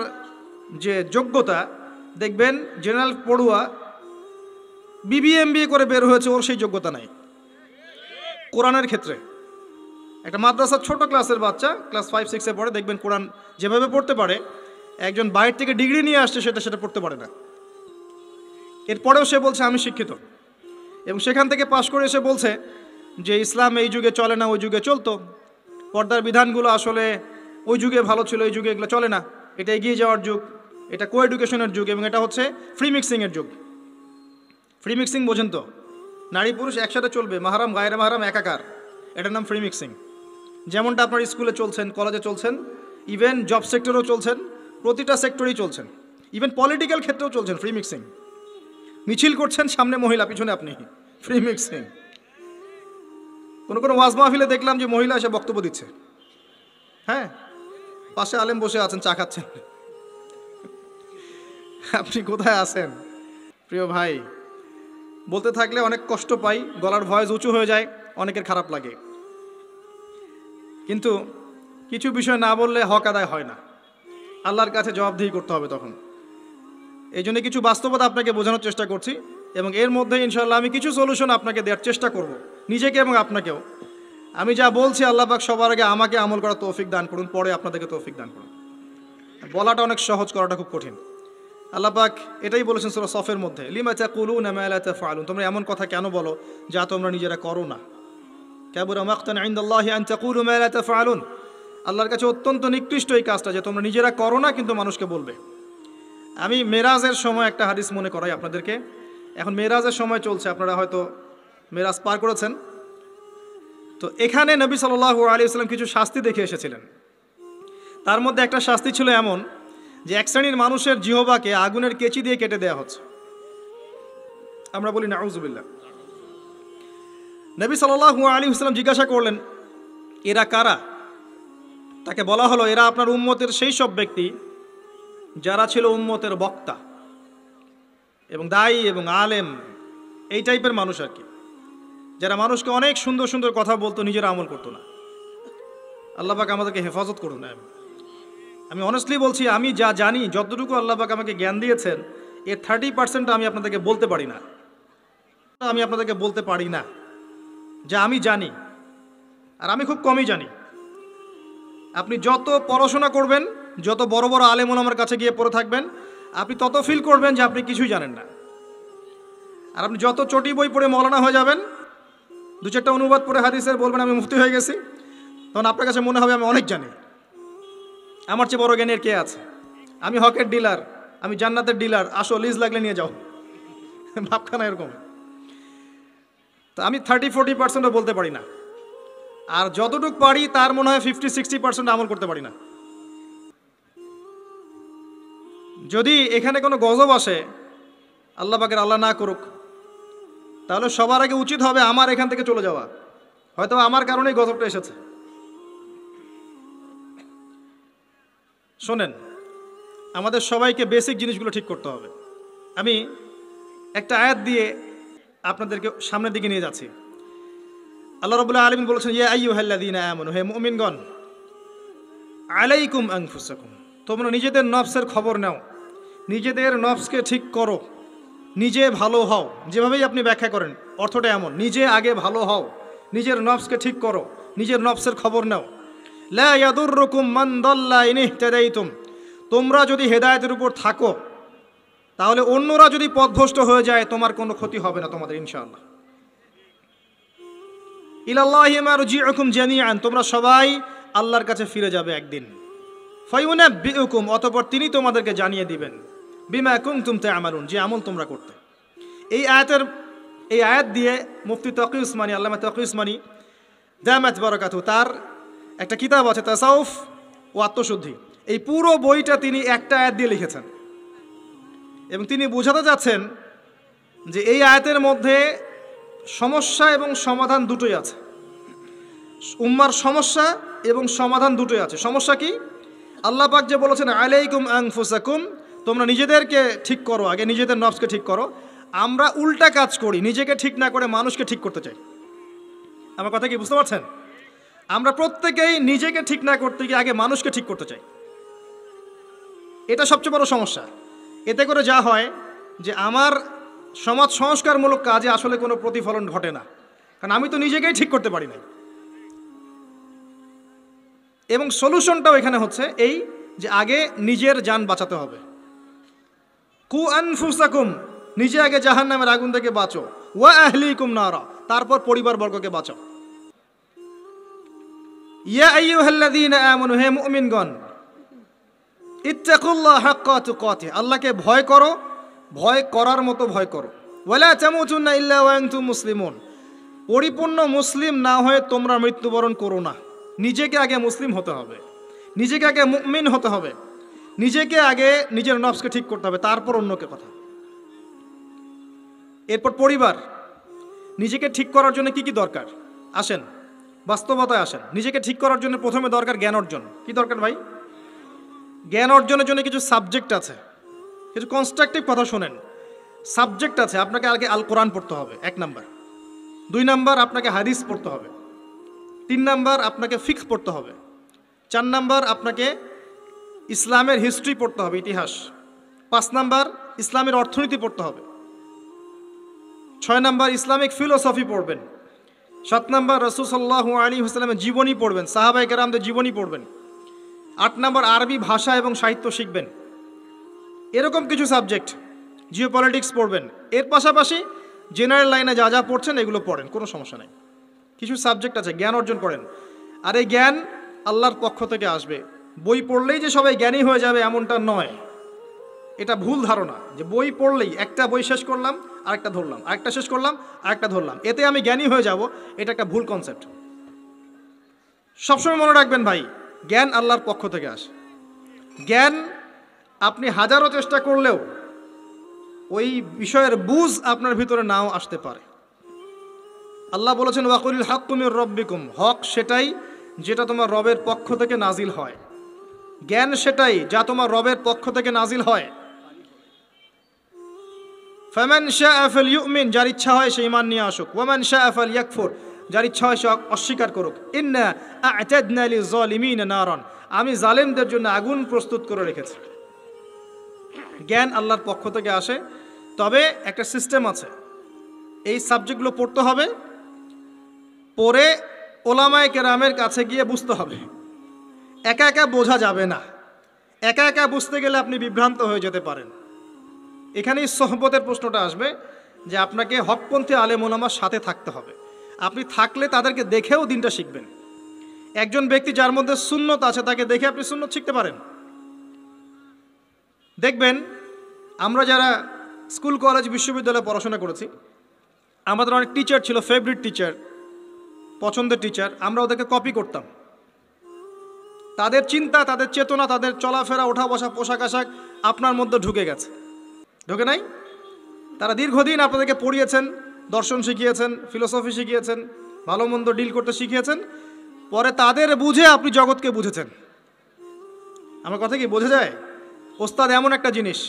যে যোগ্যতা, দেখবেন জেনারেল পড়ুয়া BBA করে বের হয়েছে, ওর সেই যোগ্যতা নাই কোরআনের ক্ষেত্রে। একটা মাদ্রাসার ছোট ক্লাসের বাচ্চা, ক্লাস 5-6-এ পড়ে, দেখবেন কোরআন যেভাবে পড়তে পারে, একজন বাইরে থেকে ডিগ্রি নিয়ে আসছে সেটা পড়তে পারে না। এরপরেও সে বলছে আমি শিক্ষিত, এবং সেখান থেকে পাশ করে এসে বলছে যে ইসলাম এই যুগে চলে না, ওই যুগে চলতো। পর্দার বিধানগুলো আসলে ওই যুগে ভালো ছিল, এই যুগে এগুলো চলে না, এটা এগিয়ে যাওয়ার যুগ, এটা কো এডুকেশনের যুগ, এবং এটা হচ্ছে ফ্রি মিক্সিংয়ের যুগ। ফ্রি মিক্সিং বোঝেন তো, নারী পুরুষ একসাথে চলবে, মাহারাম গায়রে মাহারাম একাকার, এটার নাম ফ্রি মিক্সিং। যেমনটা আপনার স্কুলে চলছেন, কলেজে চলছেন, ইভেন জব সেক্টরেও চলছেন, প্রতিটা সেক্টরেই চলছেন, ইভেন পলিটিক্যাল ক্ষেত্রেও চলছেন ফ্রি মিক্সিং। মিছিল করছেন, সামনে মহিলা, পিছনে আপনি, ফ্রি মিক্সিং। কোনো কোনো ওয়াজ মাহফিলে দেখলাম যে মহিলা এসে বক্তব্য দিচ্ছে, হ্যাঁ, পাশে আলেম বসে আছেন, চা খাচ্ছেন। আপনি কোথায় আছেন প্রিয় ভাই? বলতে থাকলে অনেক কষ্ট পাই, গলার ভয়েস উঁচু হয়ে যায়, অনেকের খারাপ লাগে। কিন্তু কিছু বিষয় না বললে হক আদায় হয় না, আল্লাহর কাছে জবাবদিহি করতে হবে তখন। এই জন্য কিছু বাস্তবতা আপনাকে বোঝানোর চেষ্টা করছি, এবং এর মধ্যে ইনশাআল্লাহ আমি কিছু সলিউশন আপনাকে দেওয়ার চেষ্টা করব, নিজেকে এবং আপনাকেও। আমি যা বলছি আল্লাহ পাক সবার আগে আমাকে আমল করার তৌফিক দান করুন, পরে আপনাদেরকে তৌফিক দান করুন। বলাটা অনেক সহজ, করাটা খুব কঠিন। আল্লাহ পাক এটাই বলেছেন সূরা সফের মধ্যে, লিমা তাকুলুনা মা লা তাফআলুন, তোমরা এমন কথা কেন বলো যা তোমরা নিজেরা করো না। কাবুরা মাকতান ইনদাল্লাহি আন তাকুলু মা লা তাফআলুন, আল্লাহর কাছে অত্যন্ত নিকৃষ্ট এই কাজটা যে তোমরা নিজেরা করো না কিন্তু মানুষকে বলবে। আমি মেরাজের সময় একটা হাদিস মনে করাই আপনাদেরকে। এখন মেরাজের সময় চলছে, আপনারা হয়তো মেরাজ পার করেছেন। তো এখানে নবী সাল্লাল্লাহু আলাইহি ওয়াসাল্লাম কিছু শাস্তি দেখে এসেছিলেন। তার মধ্যে একটা শাস্তি ছিল এমন যে এক শ্রেণীর মানুষের জিহ্বাকে আগুনের কেচি দিয়ে কেটে দেওয়া হচ্ছে। আমরা বলি নাউযুবিল্লাহ। নবী সাল্লাল্লাহু আলাইহি ওয়াসাল্লাম জিজ্ঞাসা করলেন, এরা কারা? তাকে বলা হলো, এরা আপনার উম্মতের সেই সব ব্যক্তি যারা ছিল উম্মতের বক্তা এবং দায়ী এবং আলেম, এই টাইপের মানুষ আর কি, যারা মানুষকে অনেক সুন্দর সুন্দর কথা বলতো, নিজেরা আমল করতো না। আল্লাহ পাক আমাদেরকে হেফাজত করুন। আমি অনেস্টলি বলছি, আমি যা জানি, যতটুকু আল্লাহ পাক আমাকে জ্ঞান দিয়েছেন, এর 30% আমি আপনাদেরকে বলতে পারি না। যা আমি জানি, আর আমি খুব কমই জানি। আপনি যত পড়াশোনা করবেন, যত বড় বড় আলেম ওলামার কাছে গিয়ে পড়ে থাকবেন, আপনি তত ফিল করবেন যে আপনি কিছুই জানেন না। আর আপনি যত চটি বই পড়ে মৌলানা হয়ে যাবেন, দু চারটা অনুবাদ পড়ে হাদিসের বলবেন আমি মুফতি হয়ে গেছি, তখন আপনার কাছে মনে হবে আমি অনেক জানি, আমার চেয়ে বড় জ্ঞানের কে আছে, আমি হকের ডিলার, আমি জান্নাতের ডিলার, আসো লিজ লাগলে নিয়ে যাও, ভাবখানা এরকম। তো আমি 30-40% বলতে পারি না, আর যতটুকু পারি তার মনে হয় 50-60% আমল করতে পারি না। যদি এখানে কোনো গজব আসে, আল্লাহ পাকের আল্লাহ না করুক, তাহলে সবার আগে উচিত হবে আমার এখান থেকে চলে যাওয়া। হয়তো আমার কারণেই গজবটা এসেছে। শোনেন, আমাদের সবাইকে বেসিক জিনিসগুলো ঠিক করতে হবে। আমি একটা আয়াত দিয়ে আপনাদেরকে সামনের দিকে নিয়ে যাচ্ছি। আল্লাহ রাব্বুল আলামিন বলেছেন, ইয়া আইয়ুহাল্লাযীনা আমানু, হে মুমিনগণ, আলাইকুম আনফুসাকুম, তোমরা নিজেদের নফসের খবর নাও, নিজেদের নফসকে ঠিক করো, নিজে ভালো হও। যেভাবেই আপনি ব্যাখ্যা করেন অর্থটা এমন, নিজে আগে ভালো হও, নিজের নফসকে ঠিক করো, নিজের নফসের খবর নাও। লা ইয়াদুররুকুম মান দাল্লা ইন ইহতাদাইতুম, তোমরা যদি হেদায়েতের উপর থাকো, তাহলে অন্যরা যদি পথভ্রষ্ট হয়ে যায় তোমার কোনো ক্ষতি হবে না তোমাদের ইনশাআল্লাহ। ইলাল্লাহি মারজিউকুম জামিআন, তোমরা সবাই আল্লাহর কাছে ফিরে যাবে একদিন। ফায়ুনাব্বিউকুম, অতঃপর তিনি তোমাদেরকে জানিয়ে দিবেন, বিমা কুনতুম তা'মালুন, যে আমল তোমরা করতে। এই আয়াত দিয়ে মুফতি তকি উসমানী, আল্লামা তকি উসমানী দামাত বারাকাতুহু, তার একটা কিতাব আছে তাসাউফ ও আত্মশুদ্ধি, এই পুরো বইটা তিনি একটা আয়াত দিয়ে লিখেছেন। এবং তিনি বোঝাতে যাচ্ছেন যে এই আয়াতের মধ্যে সমস্যা এবং সমাধান দুটোই আছে। উম্মার সমস্যা এবং সমাধান দুটোই আছে। সমস্যা কি? আল্লাহ পাক যে বলেছেন আলাইকুম আনফুসাকুম, তোমরা নিজেদেরকে ঠিক করো, আগে নিজেদের নফসকে ঠিক করো। আমরা উল্টা কাজ করি, নিজেকে ঠিক না করে মানুষকে ঠিক করতে চাই। আমার কথা কি বুঝতে পারছেন? আমরা প্রত্যেকেই নিজেকে ঠিক না করতে গিয়ে আগে মানুষকে ঠিক করতে চাই। এটা সবচেয়ে বড় সমস্যা। এতে করে যা হয় যে আমার সমাজ সংস্কারমূলক কাজে আসলে কোনো প্রতিফলন ঘটে না, কারণ আমি তো নিজেকেই ঠিক করতে পারি না। এবং সলিউশনটাও এখানে হচ্ছে এই যে আগে নিজের জান বাঁচাতে হবে। কু আনফুসাকুম, নিজে আগে জাহান্নামের আগুন থেকে বাঁচো, ওয়া আহলিকুম নারা, তারপর পরিবারবর্গকে বাঁচাও। ইয়া আইয়ুহাল্লাযীনা আমানু, হে মুমিনগণ, ইত্তাকুল্লাহ হাক্কা তুকাতিহ, আল্লাহকে ভয় করো, ভয় করার মতো ভয় করো। ওয়ালা তামুতুন্না ইল্লা ওয়া আনতুম মুসলিমুন, পরিপূর্ণ মুসলিম না হয়ে তোমরা মৃত্যুবরণ করো না। নিজেকে আগে মুসলিম হতে হবে, নিজেকে আগে মুমিন হতে হবে, নিজেকে আগে নিজের নফসকে ঠিক করতে হবে, তারপর অন্যকে কথা। এরপর পরিবার। নিজেকে ঠিক করার জন্য কি কি দরকার? আসেন বাস্তবতায় আসেন। নিজেকে ঠিক করার জন্য প্রথমে দরকার জ্ঞান অর্জন। কি দরকার ভাই? জ্ঞান অর্জনের জন্য কিছু সাবজেক্ট আছে, কিছু কনস্ট্রাকটিভ কথা শোনেন। সাবজেক্ট আছে, আপনাকে আগে আল কোরআন পড়তে হবে 1 নাম্বার। 2 নাম্বার আপনাকে হাদিস পড়তে হবে। 3 নাম্বার আপনাকে ফিকহ পড়তে হবে। 4 নাম্বার আপনাকে ইসলামের হিস্ট্রি পড়তে হবে, ইতিহাস। 5 নাম্বার ইসলামের অর্থনীতি পড়তে হবে। 6 নাম্বার ইসলামিক ফিলোসফি পড়বেন। 7 নাম্বার রাসূল সাল্লাল্লাহু আলাইহি ওয়াসাল্লামের জীবনী পড়বেন, সাহাবায়ে কেরামদের জীবনী পড়বেন। 8 নাম্বার আরবি ভাষা এবং সাহিত্য শিখবেন। এরকম কিছু সাবজেক্ট। জিওপলিটিক্স পড়বেন। এর পাশাপাশি জেনারেল লাইনে যা যা পড়ছেন এগুলো পড়েন, কোনো সমস্যা নেই। কিছু সাবজেক্ট আছে, জ্ঞান অর্জন করেন। আর এই জ্ঞান আল্লাহর পক্ষ থেকে আসবে। বই পড়লেই যে সবাই জ্ঞানী হয়ে যাবে এমনটা নয়, এটা ভুল ধারণা যে বই পড়লেই, একটা বই শেষ করলাম আরেকটা ধরলাম, আরেকটা শেষ করলাম আরেকটা ধরলাম, এতে আমি জ্ঞানী হয়ে যাব, এটা একটা ভুল কনসেপ্ট। সবসময় মনে রাখবেন ভাই, জ্ঞান আল্লাহর পক্ষ থেকে আসে। জ্ঞান আপনি হাজারো চেষ্টা করলেও ওই বিষয়ের বুঝ আপনার ভিতরে নাও আসতে পারে। আল্লাহ বলেছেন ওয়াকুলিল হাক্কু মির রব্বিকুম, হক সেটাই যেটা তোমার রবের পক্ষ থেকে নাজিল হয়। জ্ঞান সেটাই যা তোমার রবের পক্ষ থেকে নাজিল হয়। ফামান শাআ ফালইউমিন, যার ইচ্ছা হয় সে ঈমান নিয়ে আসুক। ওয়ামান শাআ ফালইয়াকফুর, যার ইচ্ছা হয় সে অস্বীকার করুক। ইন্না আ'তাদনা লিয-যালিমিনা নারান, আমি জালেমদের জন্য আগুন প্রস্তুত করে রেখেছি। জ্ঞান আল্লাহর পক্ষ থেকে আসে, তবে একটা সিস্টেম আছে। এই সাবজেক্টগুলো পড়তে হবে, পড়ে ওলামায়ে কেরামের কাছে গিয়ে বুঝতে হবে। একা একা বোঝা যাবে না। একা একা বুঝতে গেলে আপনি বিভ্রান্ত হয়ে যেতে পারেন। এখানেই সোহবতের প্রশ্নটা আসবে যে আপনাকে হকপন্থী আলেম ওলামার সাথে থাকতে হবে। আপনি থাকলে তাদেরকে দেখেও দিনটা শিখবেন। একজন ব্যক্তি যার মধ্যে সুন্নত আছে তাকে দেখে আপনি সুন্নত শিখতে পারেন। দেখবেন আমরা যারা স্কুল কলেজ বিশ্ববিদ্যালয়ে পড়াশোনা করেছি, আমাদের অনেক টিচার ছিল, ফেভারিট টিচার, পছন্দের টিচার। আমরা ওদেরকে কপি করতাম। তাদের চিন্তা, তাদের চেতনা, তাদের চলাফেরা, ওঠা বসা, পোশাক আশাক আপনার মধ্যে ঢুকে গেছে, ঢুকে নাই? তারা দীর্ঘদিন আপনাদেরকে পড়িয়েছেন, দর্শন শিখিয়েছেন, ফিলোসফি শিখিয়েছেন, ভালো মন্দ ডিল করতে শিখিয়েছেন। পরে তাদের বুঝে আপনি জগৎকে বুঝেছেন। আমার কথা কি বোঝা যায়? ওস্তাদ এমন একটা জিনিস,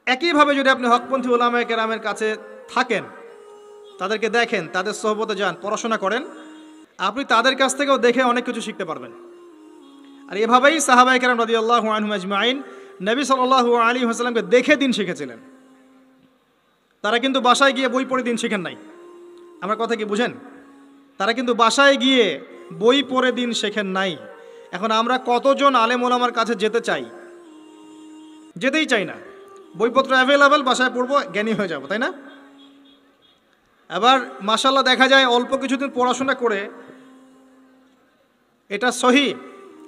একইভাবে যদি আপনি হকপন্থী ওলামায়ে কেরামের কাছে থাকেন, তাদেরকে দেখেন, তাদের সোহবতে যান, পড়াশোনা করেন, আপনি তাদের কাছ থেকেও দেখে অনেক কিছু শিখতে পারবেন। আর এভাবেই সাহাবায়ে কেরাম রাদিয়াল্লাহু আনহুম আজমাইন নবী সাল্লাল্লাহু আলাইহি ওয়াসাল্লামকে দেখে দিন শিখেছিলেন। তারা কিন্তু বাসায় গিয়ে বই পড়ে দিন শিখেন নাই। আমার কথা কি বুঝেন? তারা কিন্তু বাসায় গিয়ে বই পড়ে দিন শেখেন নাই। এখন আমরা কতজন আলেম ওলামার কাছে যেতে চাই? যেতেই চাই না। বইপত্র অ্যাভেলেবেল, বাসায় পড়বো, জ্ঞানী হয়ে যাব, তাই না? আবার মাশাআল্লাহ দেখা যায় অল্প কিছুদিন পড়াশোনা করে এটা সহি,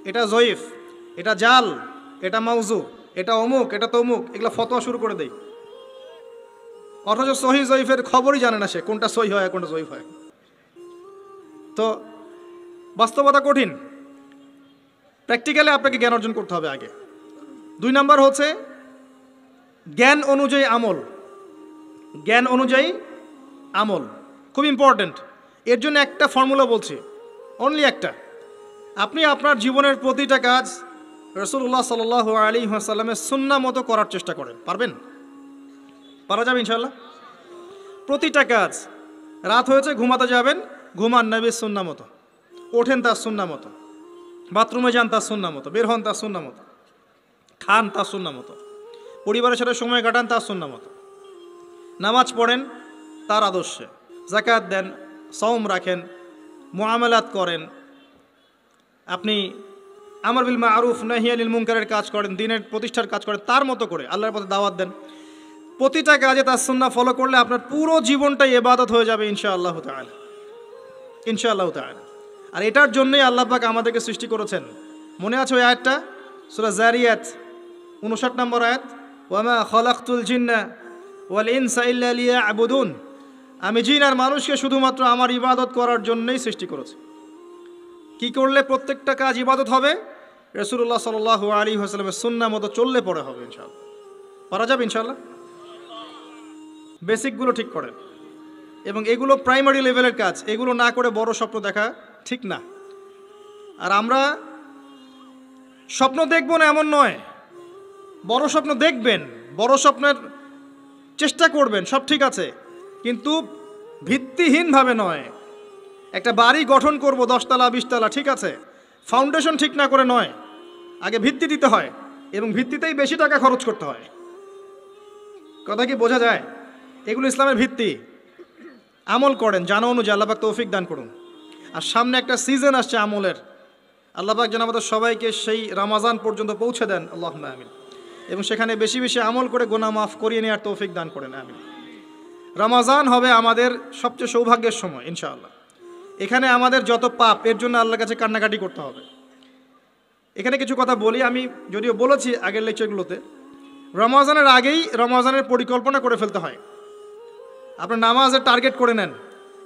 এটা জয়ীফ, এটা জাল, এটা মাউজু, এটা অমুক, এটা তমুক, এগুলো ফতোয়া শুরু করে দেয়। অথচ সহি জয়ীফের খবরই জানে না সে, কোনটা সহি হয় কোনটা জয়ীফ হয়। তো বাস্তবতা কঠিন। প্র্যাকটিক্যালি আপনাকে জ্ঞান অর্জন করতে হবে আগে। 2 নাম্বার হচ্ছে জ্ঞান অনুযায়ী আমল। জ্ঞান অনুযায়ী আমল খুব ইম্পর্ট্যান্ট। এর জন্য একটা ফর্মুলা বলছি, অনলি একটা। আপনি আপনার জীবনের প্রতিটা কাজ রাসূলুল্লাহ সাল্লাল্লাহু আলাইহি ওয়াসাল্লামের সুন্নাহ মতো করার চেষ্টা করেন। পারবেন? পারা যাবে ইনশাআল্লাহ। প্রতিটা কাজ, রাত হয়েছে ঘুমাতে যাবেন, ঘুমান নবীর সুন্নাহ মতো, ওঠেন তার সুন্নাহ মতো, বাথরুমে যান তার সুন্নাহ মতো, বের হন তার সুন্নাহ মতো, খান তার সুন্নাহ মতো, পরিবারের সাথে সময় কাটান তার সুন্নাহ মতো, নামাজ পড়েন তার আদর্শে, যাকাত দেন, সওম রাখেন, মুআমালাত করেন, আপনি আমর বিল মারুফ নাহি আনিল মুনকারের কাজ করেন, দ্বীনের প্রতিষ্ঠার কাজ করেন, তার মতো করে আল্লাহর পথে দাওয়াত দেন। প্রতিটা কাজে তার সুন্নাহ ফলো করলে আপনার পুরো জীবনটাই ইবাদত হয়ে যাবে ইনশাআল্লাহু তাআলা, ইনশাআল্লাহু তাআলা। আর এটার জন্যই আল্লাহ পাক আমাদেরকে সৃষ্টি করেছেন। মনে আছে ওই আয়াতটা, সূরা যারিয়াত 59 নম্বর আয়াত, ওয়ামা খালাকতুল জিন্না ওয়াল ইনসা ইল্লা লিয়াবুদুন, আমি জিন আর মানুষকে শুধুমাত্র আমার ইবাদত করার জন্যই সৃষ্টি করেছি। কি করলে প্রত্যেকটা কাজ ইবাদত হবে? রাসূলুল্লাহ সাল্লাল্লাহু আলাইহি ওয়াসাল্লামের সুন্নাহ মতো চললে পরে হবে ইনশাআল্লাহ। পারা যাবে ইনশাআল্লাহ। বেসিকগুলো ঠিক করেন, এবং এগুলো প্রাইমারি লেভেলের কাজ। এগুলো না করে বড় স্বপ্ন দেখা ঠিক না। আর আমরা স্বপ্ন দেখব না এমন নয়, বড় স্বপ্ন দেখবেন। বড় স্বপ্নের চেষ্টা করবেন, সব ঠিক আছে, কিন্তু ভিত্তিহীনভাবে নয়। একটা বাড়ি গঠন করব 10 তলা 20 তলা, ঠিক আছে, ফাউন্ডেশন ঠিক না করে নয়, আগে ভিত্তি দিতে হয় এবং ভিত্তিতেই বেশি টাকা খরচ করতে হয়। কথা কি বোঝা যায়? এগুলো ইসলামের ভিত্তি। আমল করেন জানা অনুযায়ী, আল্লাহ পাক তৌফিক দান করুন। আর সামনে একটা সিজন আসছে আমলের, আল্লাহ পাক যেন আমাদের সবাইকে সেই রমাজান পর্যন্ত পৌঁছে দেন, আল্লাহুম্মা আমিন। এবং সেখানে বেশি বেশি আমল করে গুনাহ মাফ করিয়ে নেওয়ার তৌফিক দান করেন, আমিন। রমাজান হবে আমাদের সবচেয়ে সৌভাগ্যের সময় ইনশাআল্লাহ। এখানে আমাদের যত পাপ, এর জন্য আল্লাহর কাছে কান্নাকাটি করতে হবে। এখানে কিছু কথা বলি, আমি যদিও বলেছি আগের লেকচারগুলোতে, রমাজানের আগেই রমাজানের পরিকল্পনা করে ফেলতে হয়। আপনার নামাজের টার্গেট করে নেন,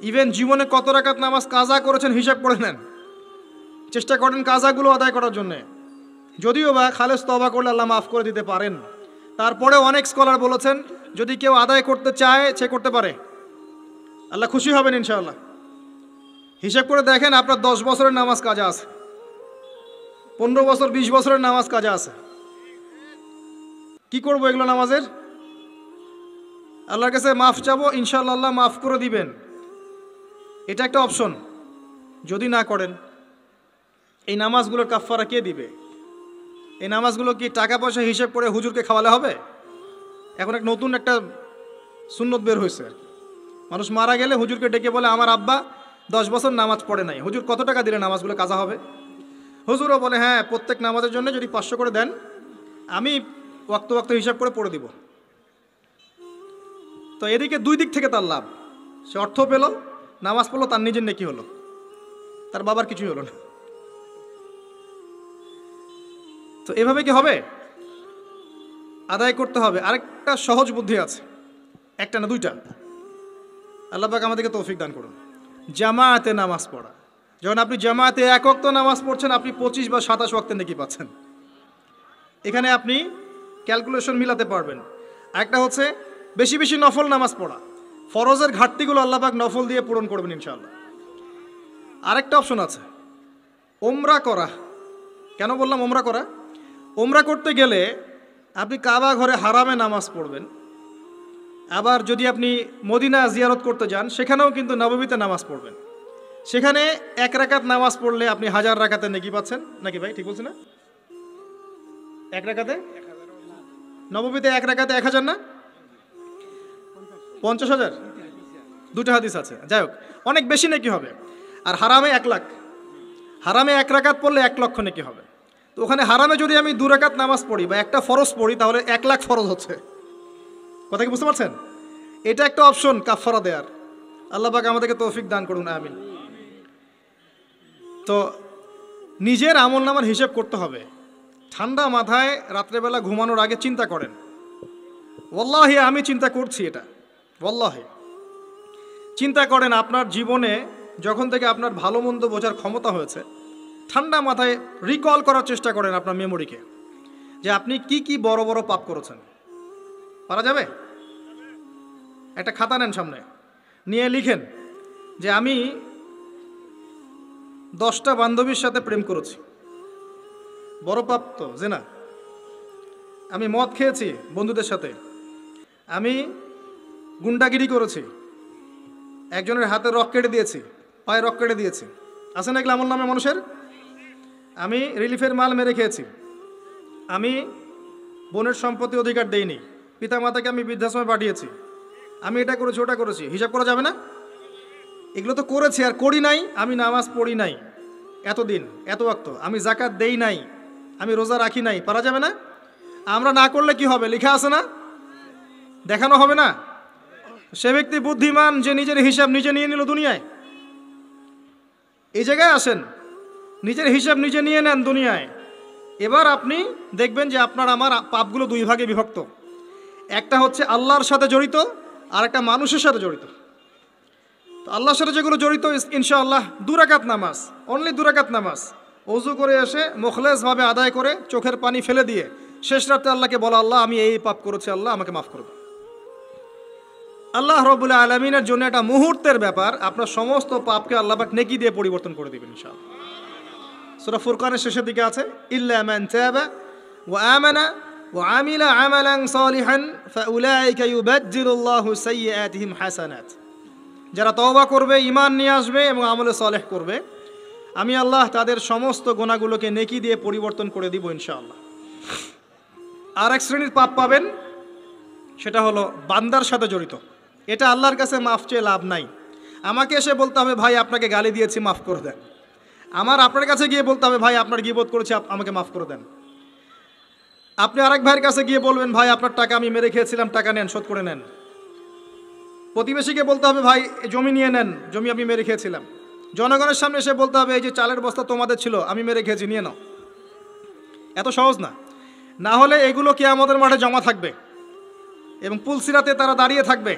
ইভেন জীবনে কত রাকাত নামাজ কাজা করেছেন হিসাব করে নেন, চেষ্টা করেন কাজাগুলো আদায় করার জন্যে। যদিও বা খালেস তওবা করলে আল্লাহ মাফ করে দিতে পারেন, তারপরে অনেক স্কলার বলেছেন যদি কেউ আদায় করতে চায় সে করতে পারে, আল্লাহ খুশি হবেন ইনশাআল্লাহ। হিসাব করে দেখেন, আপনার 10 বছরের নামাজ কাজা আছে, 15 বছর 20 বছরের নামাজ কাজা আছে, কি করবো এগুলো নামাজের? আল্লাহর কাছে মাফ চাবো, ইনশাআল্লাহ আল্লাহ মাফ করে দিবেন, এটা একটা অপশন। যদি না করেন, এই নামাজগুলোর কাফফারা কে দিবে? এই নামাজগুলো কি টাকা পয়সা হিসেব করে হুজুরকে খাওয়ালে হবে? এখন এক নতুন একটা সুন্নত বের হয়েছে, মানুষ মারা গেলে হুজুরকে ডেকে বলে আমার আব্বা 10 বছর নামাজ পড়ে নাই, হুজুর কত টাকা দিলে নামাজগুলো কাজা হবে? হুজুরও বলে হ্যাঁ, প্রত্যেক নামাজের জন্য যদি 500 করে দেন আমি ওয়াক্ত ওয়াক্ত হিসাব করে পড়ে দিব। তো এদিকে দুই দিক থেকে তার লাভ, সে অর্থ পেল, নামাজ পড়লো, তার নিজের নেকি হলো, তার বাবার কিছুই হলো না। তো এভাবে কি হবে? আদায় করতে হবে। আরেকটা সহজ বুদ্ধি আছে, একটা না দুইটা, আল্লাহ পাক আমাদেরকে তৌফিক দান করুন। জামায়াতে নামাজ পড়া। যখন আপনি জামায়াতে এক ওয়াক্ত নামাজ পড়ছেন, আপনি 25 বা 27 ওয়াক্তে নেকি পাচ্ছেন। এখানে আপনি ক্যালকুলেশন মিলাতে পারবেন। একটা হচ্ছে বেশি বেশি নফল নামাজ পড়া, ফরজের ঘাটতিগুলো আল্লাহ পাক নফল দিয়ে পূরণ করবেন ইনশাআল্লাহ। আরেকটা অপশন আছে ওমরা করা। কেন বললাম ওমরা করা? ওমরা করতে গেলে আপনি কাবা ঘরে হারামে নামাজ পড়বেন, আবার যদি আপনি মদিনা জিয়ারত করতে যান সেখানেও কিন্তু নববীতে নামাজ পড়বেন। সেখানে 1 রাকাত নামাজ পড়লে আপনি 1000 রাকাতে নেকি পাচ্ছেন, নাকি ভাই ঠিক বলছি না? 1 রাকাতে, নববীতে 1 রাকাতে 1000 না 50,000, দুটো হাদিস আছে। যাই হোক, অনেক বেশি নেকি হবে। আর হারামে 1 লাখ, হারামে 1 রাকাত পড়লে 1 লক্ষ নেকি হবে। তো ওখানে হারামে যদি আমি 2 রাকাত নামাজ পড়ি বা একটা ফরজ পড়ি, তাহলে 1 লাখ ফরজ হচ্ছে। কথা কি বুঝতে পারছেন? এটা একটা অপশন কাফারা দেয়ার। আল্লাহ পাক আমাদেরকে তৌফিক দান করুন, আমিন। তো নিজের আমল নামার হিসেব করতে হবে। ঠান্ডা মাথায় রাত্রেবেলা ঘুমানোর আগে চিন্তা করেন, ওয়াল্লাহি আমি চিন্তা করছি এটা, ওয়াল্লাহি চিন্তা করেন আপনার জীবনে যখন থেকে আপনার ভালো মন্দ বোঝার ক্ষমতা হয়েছে, ঠান্ডা মাথায় রিকল করার চেষ্টা করেন আপনার মেমোরিকে, যে আপনি কি কি বড় বড় পাপ করেছেন। পারা যাবে? একটা খাতা নেন সামনে, নিয়ে লিখেন যে আমি 10টা বান্ধবীর সাথে প্রেম করেছি, বড় পাপ তো জেনা। আমি মদ খেয়েছি বন্ধুদের সাথে, আমি গুন্ডাগিরি করেছি, একজনের হাতে রক কেটে দিয়েছি, পায়ে রক কেটে দিয়েছি, আছে না এগুলো আমল নামে মানুষের? আমি রিলিফের মাল মেরে খেয়েছি, আমি বোনের সম্পত্তি অধিকার দেইনি, পিতা মাতাকে আমি বৃদ্ধাশ্রমে পাঠিয়েছি, আমি এটা করেছি ওটা করেছি। হিসাব করা যাবে না? এগুলো তো করেছি আর করি নাই। আমি নামাজ পড়ি নাই এতদিন, এত ওয়াক্ত, আমি যাকাত দেই নাই, আমি রোজা রাখি নাই। পারা যাবে না? আমরা না করলে কি হবে? লেখা আছে না, দেখানো হবে না? সে ব্যক্তি বুদ্ধিমান যে নিজের হিসাব নিজে নিয়ে নিল দুনিয়ায়। এই জায়গায় আসেন, নিজের হিসাব নিজে নিয়ে নেন দুনিয়ায়। এবার আপনি দেখবেন যে আপনার আমার পাপগুলো 2 ভাগে বিভক্ত। একটা হচ্ছে আল্লাহর সাথে জড়িত, আর একটা মানুষের সাথে জড়িত। তো আল্লাহর সাথে যেগুলো জড়িত, ইনশাআল্লাহ 2 রাকাত নামাজ, অনলি 2 রাকাত নামাজ ওযু করে এসে মুখলেসভাবে আদায় করে চোখের পানি ফেলে দিয়ে শেষ রাতে আল্লাহকে বলা, আল্লাহ আমি এই পাপ করেছি, আল্লাহ আমাকে মাফ করে দাও। আল্লাহ রাব্বুল আলামিনের জন্য এটা মুহূর্তের ব্যাপার, আপনার সমস্ত পাপকে আল্লাহ পাক নেকি দিয়ে পরিবর্তন করে দিবেন ইনশাআল্লাহ। সূরা ফুরকানের শেষের দিকে আছে, ইল্লা মান তাবা ওয়া আমানা وعمل عملا صالحا فأولئك يبدل الله سيئاتهم حسنات যারা তওবা করবে, ঈমান নিয়ে আসবে এবং আমলে সালেহ করবে, আমি আল্লাহ তাদের সমস্ত গুনাহগুলোকে নেকি দিয়ে পরিবর্তন করে দিব ইনশাআল্লাহ। আর এক শ্রেণীর পাপ পাবেন, সেটা হলো বান্দার সাথে জড়িত। এটা আল্লাহর কাছে মাফ চেয়ে লাভ নাই। আমাকে এসে বলতে হবে ভাই আপনাকে গালি দিয়েছি মাফ করে দেন, আমার আপনার কাছে গিয়ে বলতে হবে ভাই আপনার গীবত করেছি আমাকে মাফ করে দেন। আপনি আরেক ভাইয়ের কাছে গিয়ে বলবেন ভাই আপনার টাকা আমি মেরে খেয়েছিলাম, টাকা নেন, শোধ করে নেন। প্রতিবেশীকে বলতে হবে ভাই জমি নিয়ে নেন, জমি আমি মেরে খেয়েছিলাম। জনগণের সামনে এসে বলতে হবে এই যে চালের বস্তা তোমাদের ছিল আমি মেরে খেয়েছি, নিয়ে নাও। এত সহজ না। না হলে এগুলো কিয়ামতের মাঠে জমা থাকবে এবং পুলসিরাতে তারা দাঁড়িয়ে থাকবে।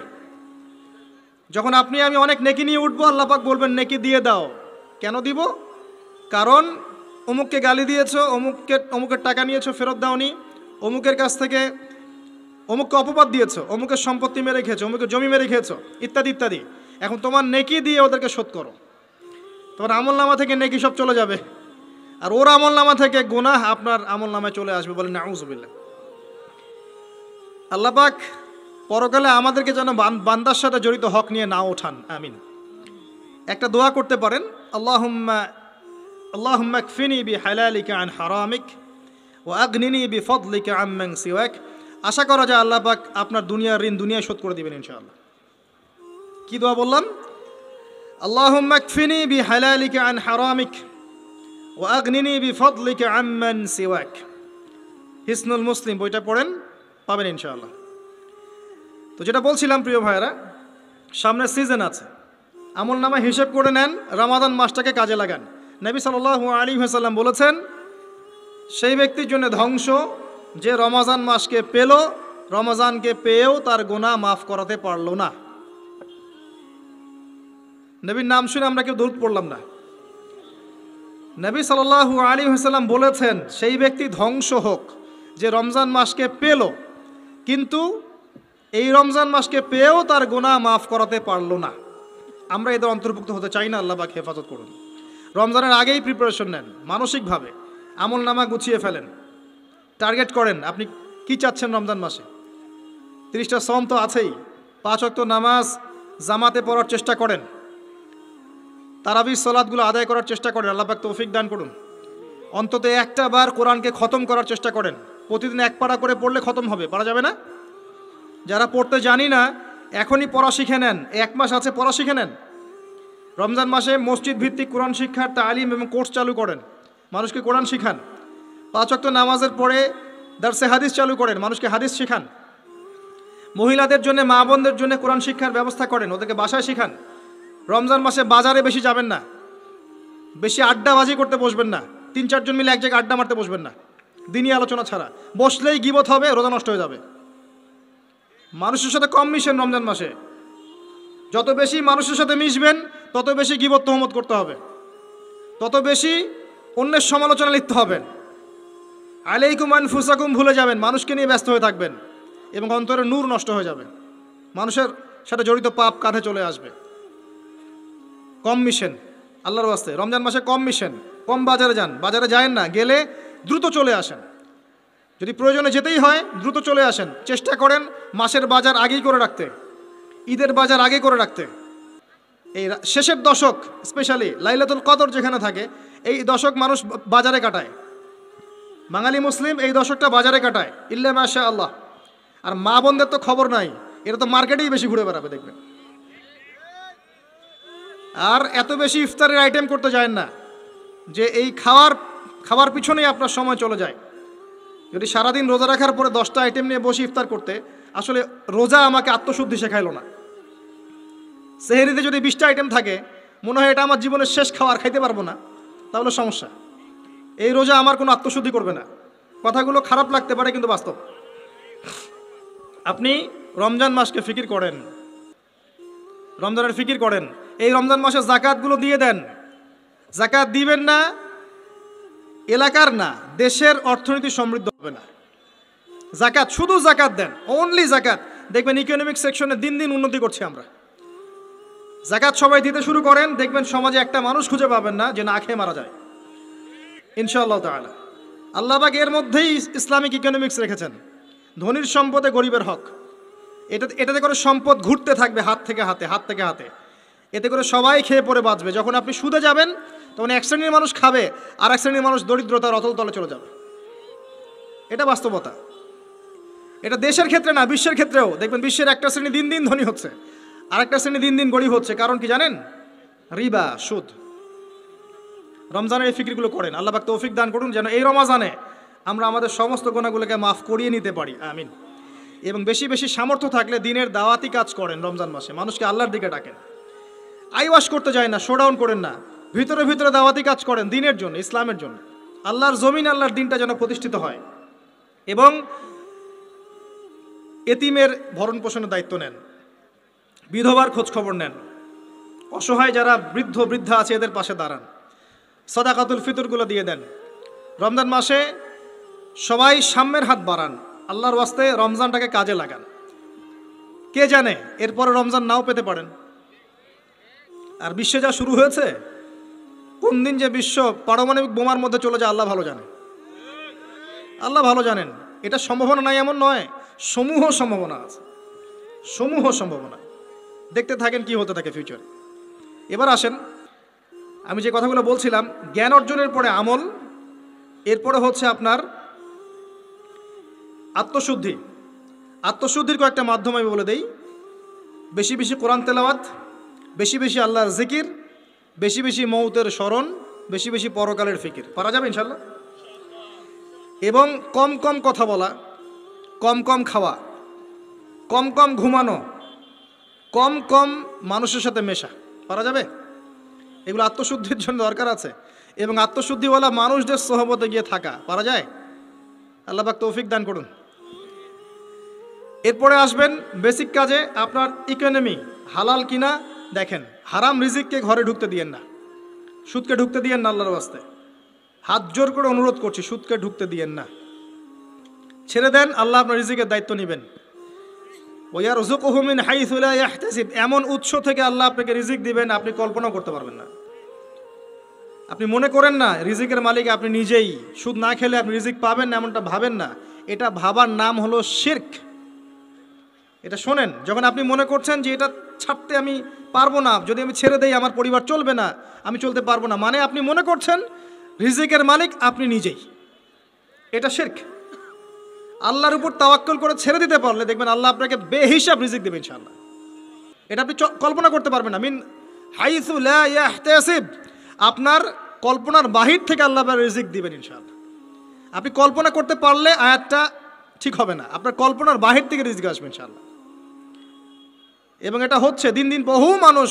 যখন আপনি আমি অনেক নেকি নিয়ে উঠবো, আল্লাহ পাক বলবেন নেকি দিয়ে দাও। কেন দিব? কারণ অমুককে গালি দিয়েছো, অমুকের টাকা নিয়েছো ফেরত দাওনি, অমুকের কাছ থেকে অমুককে অপবাদ দিয়েছো, অমুকের সম্পত্তি মেরে খেয়েছো, অমুকের জমি মেরে খেয়েছো, ইত্যাদি ইত্যাদি। এখন তোমার নেকি দিয়ে ওদেরকে শোধ করো, তোমার আমলনামা থেকে নেকি সব চলে যাবে, আর ওর আমলনামা থেকে গুনাহ আপনার আমলনামায় চলে আসবে। বলেন নাউযুবিল্লাহ। আল্লাহ পাক পরকালে আমাদেরকে যেন বান্দার সাথে জড়িত হক নিয়ে না ওঠান, আমিন। একটা দোয়া করতে পারেন, আল্লাহুম্মা কফিনি বিহালালিকা আন হারামিক ওয়া আগনিনি বিফদলিকা আম্মান সিওয়াক। আশা করা যায় আল্লাহ পাক আপনার দুনিয়ার ঋণ দুনিয়ায় শোধ করে দিবেন ইনশাআল্লাহ। কি দোয়া বললাম? আল্লাহুম্মা কফিনি বিহালালিকা আন হারামিক ওয়া আগনিনি বিফদলিকা আম্মান সিওয়াক। হিসনুল মুসলিম বইটা পড়েন, পাবেন ইনশাআল্লাহ। তো যেটা বলছিলাম প্রিয় ভাইয়েরা, সামনে সিজন আছে, আমল নামা হিসেব করে নেন, রমাদান মাসটাকে কাজে লাগান। নবী সাল্লাল্লাহু আলাইহি ওয়াসাল্লাম বলেছেন সেই ব্যক্তির জন্য ধ্বংস যে রমজান মাসকে পেল, রমজানকে পেয়েও তার গুনাহ মাফ করাতে পারলো না। নবীর নাম শুনে আমরা কেউ দরুদ পড়লাম না। নবী সাল্লাল্লাহু আলাইহি ওয়াসাল্লাম বলেছেন সেই ব্যক্তি ধ্বংস হোক যে রমজান মাসকে পেল, কিন্তু এই রমজান মাসকে পেয়েও তার গুনাহ মাফ করাতে পারলো না। আমরা এদের অন্তর্ভুক্ত হতে চাই না। আল্লাহ পাক হেফাজত করুন। রমজানের আগেই প্রিপারেশন নেন, মানসিকভাবে আমল নামা গুছিয়ে ফেলেন, টার্গেট করেন আপনি কি চাচ্ছেন রমজান মাসে। 30টা সওম তো আছেই, 5 ওয়াক্ত নামাজ জামাতে পড়ার চেষ্টা করেন, তারাবির সালাতগুলো আদায় করার চেষ্টা করেন, আল্লাহ পাক তৌফিক দান করুন। অন্তত একটা বার কোরআনকে খতম করার চেষ্টা করেন, প্রতিদিন এক পারা করে পড়লে খতম হবে, পারা যাবে না? যারা পড়তে জানি না এখনই পড়া শিখে নেন, 1 মাস আছে পড়া শিখে নেন। রমজান মাসে মসজিদ ভিত্তিক কোরআন শিক্ষার তালিম এবং কোর্স চালু করেন, মানুষকে কোরআন শিখান। 5 ওয়াক্ত নামাজের পরে দারসে হাদিস চালু করেন, মানুষকে হাদিস শিখান। মহিলাদের জন্য, মা বোনদের জন্য কোরআন শিক্ষার ব্যবস্থা করেন, ওদেরকে বাসায় শিখান। রমজান মাসে বাজারে বেশি যাবেন না, বেশি আড্ডাবাজি করতে বসবেন না, 3-4 জন মিলে এক জায়গায় আড্ডা মারতে বসবেন না, দিনই আলোচনা ছাড়া। বসলেই গীবত হবে, রোজা নষ্ট হয়ে যাবে। মানুষের সাথে কম মিশেন রমজান মাসে, যত বেশি মানুষের সাথে মিশবেন তত বেশি গীবত তহমত করতে হবে, তত বেশি অন্যের সমালোচনা লিখতে হবেন। আলাইকুম আনফুসাকুম ভুলে যাবেন, মানুষকে নিয়ে ব্যস্ত হয়ে থাকবেন এবং অন্তরের নূর নষ্ট হয়ে যাবে, মানুষের সাথে জড়িত পাপ কাঁধে চলে আসবে। কম মিশেন আল্লাহর ওয়াস্তে, রমজান মাসে কম মিশেন, কম বাজারে যান, বাজারে যায়েন না, গেলে দ্রুত চলে আসেন। যদি প্রয়োজনে যেতেই হয় দ্রুত চলে আসেন। চেষ্টা করেন মাসের বাজার আগেই করে রাখতে, ঈদের বাজার আগে করে রাখতে। এই শেষের দশক স্পেশালি লাইলাতুল কদর যেখানে থাকে, এই দশক মানুষ বাজারে কাটায়, বাঙালি মুসলিম এই দশকটা বাজারে কাটায়, ইল্লা মাশা আল্লাহ। আর মা বোনদের তো খবর নাই, এরা তো মার্কেটেই বেশি ঘুরে বেড়াবে দেখবেন। আর এত বেশি ইফতারের আইটেম করতে যায় না যে এই খাওয়ার পিছনেই আপনার সময় চলে যায়। যদি সারাদিন রোজা রাখার পরে 10টা আইটেম নিয়ে বসে ইফতার করতে, আসলে রোজা আমাকে আত্মশুদ্ধি শেখাইলো না। সেহরিতে যদি 20টা আইটেম থাকে, মনে হয় এটা আমার জীবনের শেষ খাবার, খাইতে পারবো না, তাহলে সমস্যা। এই রোজা আমার কোনো আত্মশুদ্ধি করবে না। কথাগুলো খারাপ লাগতে পারে কিন্তু বাস্তব। আপনি রমজান মাসকে ফিকির করেন, রমজানের ফিকির করেন। এই রমজান মাসে জাকাতগুলো দিয়ে দেন। জাকাত দিবেন না, এলাকার না দেশের অর্থনীতি সমৃদ্ধ হবে না। জাকাত, শুধু জাকাত দেন, অনলি জাকাত, দেখবেন ইকোনমিক সেকশনে দিন দিন উন্নতি করছি আমরা। জাকাত সবাই দিতে শুরু করেন, দেখবেন সমাজে একটা মানুষ খুঁজে পাবেন না যে না খেয়ে মারা যায়, ইনশাআল্লাহ তাআলা। আল্লাহ পাক এর মধ্যেই ইসলামিক ইকোনমিক্স রেখেছেন, ধনীর সম্পদে গরিবের হক। এটাতে করে সম্পদ ঘুরতে থাকবে হাত থেকে হাতে, হাত থেকে হাতে, এতে করে সবাই খেয়ে পড়ে বাঁচবে। যখন আপনি সুদে যাবেন তখন এক শ্রেণীর মানুষ খাবে, আর এক শ্রেণীর মানুষ দরিদ্রতার অতল তলে চলে যাবে। এটা বাস্তবতা। এটা দেশের ক্ষেত্রে না, বিশ্বের ক্ষেত্রেও দেখবেন বিশ্বের একটা শ্রেণী দিন দিন ধনী হচ্ছে, আর একটা শ্রেণী দিন দিন গরিব হচ্ছে। কারণ কি জানেন? রিবা, সুদ। রমজানের এই ফিকিরগুলো করেন, আল্লাহ পাক তৌফিক দান করুন যেন এই রমজানে আমরা আমাদের সমস্ত গুনাহগুলোকে মাফ করিয়ে নিতে পারি, আমিন। এবং বেশি বেশি সামর্থ্য থাকলে দিনের দাওয়াতি কাজ করেন রমজান মাসে, মানুষকে আল্লাহর দিকে ডাকেন। আইওয়াশ করতে যায় না, শোডাউন করেন না, ভিতরে ভিতরে দাওয়াতি কাজ করেন দিনের জন্য, ইসলামের জন্য। আল্লাহর জমিন, আল্লাহর দিনটা যেন প্রতিষ্ঠিত হয়। এবং এতিমের ভরণ পোষণের দায়িত্ব নেন, বিধবার খোঁজ খবর নেন, অসহায় যারা বৃদ্ধ বৃদ্ধা আছে এদের পাশে দাঁড়ান, সাদাকাতুল ফিতরগুলো দিয়ে দেন। রমজান মাসে সবাই সাম্যের হাত বাড়ান, আল্লাহর ওয়াস্তে রমজানটাকে কাজে লাগান। কে জানে এরপরে রমজান নাও পেতে পারেন। আর বিশ্বে যা শুরু হয়েছে, কোন দিন যে বিশ্ব পারমাণবিক বোমার মধ্যে চলে যায় আল্লাহ ভালো জানেন, আল্লাহ ভালো জানেন। এটা সম্ভাবনা নাই এমন নয়, সমূহ সম্ভাবনা আছে, সমূহ সম্ভাবনা। দেখতে থাকেন কি হতে থাকে ফিউচার। এবার আসেন, আমি যে কথাগুলো বলছিলাম, জ্ঞান অর্জনের পরে আমল, এরপরে হচ্ছে আপনার আত্মশুদ্ধি। আত্মশুদ্ধির কয়েকটা মাধ্যম আমি বলে দেই। বেশি বেশি কোরআন তেলাওয়াত, বেশি বেশি আল্লাহর জিকির, বেশি বেশি মৌতের স্মরণ, বেশি বেশি পরকালের ফিকির। পারা যাবে ইনশাল্লাহ। এবং কম কম কথা বলা, কম কম খাওয়া, কম কম ঘুমানো, কম কম মানুষের সাথে মেশা। পারা যাবে? এগুলো আত্মশুদ্ধির জন্য দরকার আছে। এবং আত্মশুদ্ধিওয়ালা মানুষদের সোহবতে গিয়ে থাকা। পারা যায়? আল্লাহ পাক তৌফিক দান করুন। এরপরে আসবেন বেসিক কাজে, আপনার ইকোনমি হালাল কিনা দেখেন। হারাম রিজিককে ঘরে ঢুকতে দিয়েন না, সুদকে ঢুকতে দিয়েন না, আল্লাহর ওয়াস্তে হাত জোর করে অনুরোধ করছি, সুদকে ঢুকতে দিয়েন না, ছেড়ে দেন। আল্লাহ আপনার রিজিকের দায়িত্ব নেবেন। ওয়ারযুকুহু মিন হাইসু লা ইয়াহতাসিব, এমন উৎস থেকে আল্লাহ আপনাকে রিজিক দিবেন আপনি কল্পনাও করতে পারবেন না। আপনি মনে করেন না রিজিকের মালিক আপনি নিজেই, সুদ না খেলে আপনি রিজিক পাবেন না, এমনটা ভাবেন না। এটা ভাবার নাম হলো শিরক। এটা শোনেন, যখন আপনি মনে করছেন যে এটা ছাড়তে আমি পারবো না, যদি আমি ছেড়ে দেই আমার পরিবার চলবে না, আমি চলতে পারবো না, মানে আপনি মনে করছেন রিজিকের মালিক আপনি নিজেই। এটা শিরক। আল্লাহর উপর তাওয়াক্কুল করে ছেড়ে দিতে পারলে দেখবেন আল্লাহ আপনাকে বেহিসাব রিজিক দেবে ইনশাআল্লাহ। এটা আপনি কল্পনা করতে পারবেন না। মিন হাইসু লা ইয়াহতাসিব, আপনার কল্পনার বাহির থেকে আল্লাহ আপনার রিজিক দিবেন ইনশাআল্লাহ। আপনি কল্পনা করতে পারলে আয়াতটা ঠিক হবে না, আপনার কল্পনার বাহির থেকে রিজিক আসবে ইনশাআল্লাহ। এবং এটা হচ্ছে দিন দিন বহু মানুষ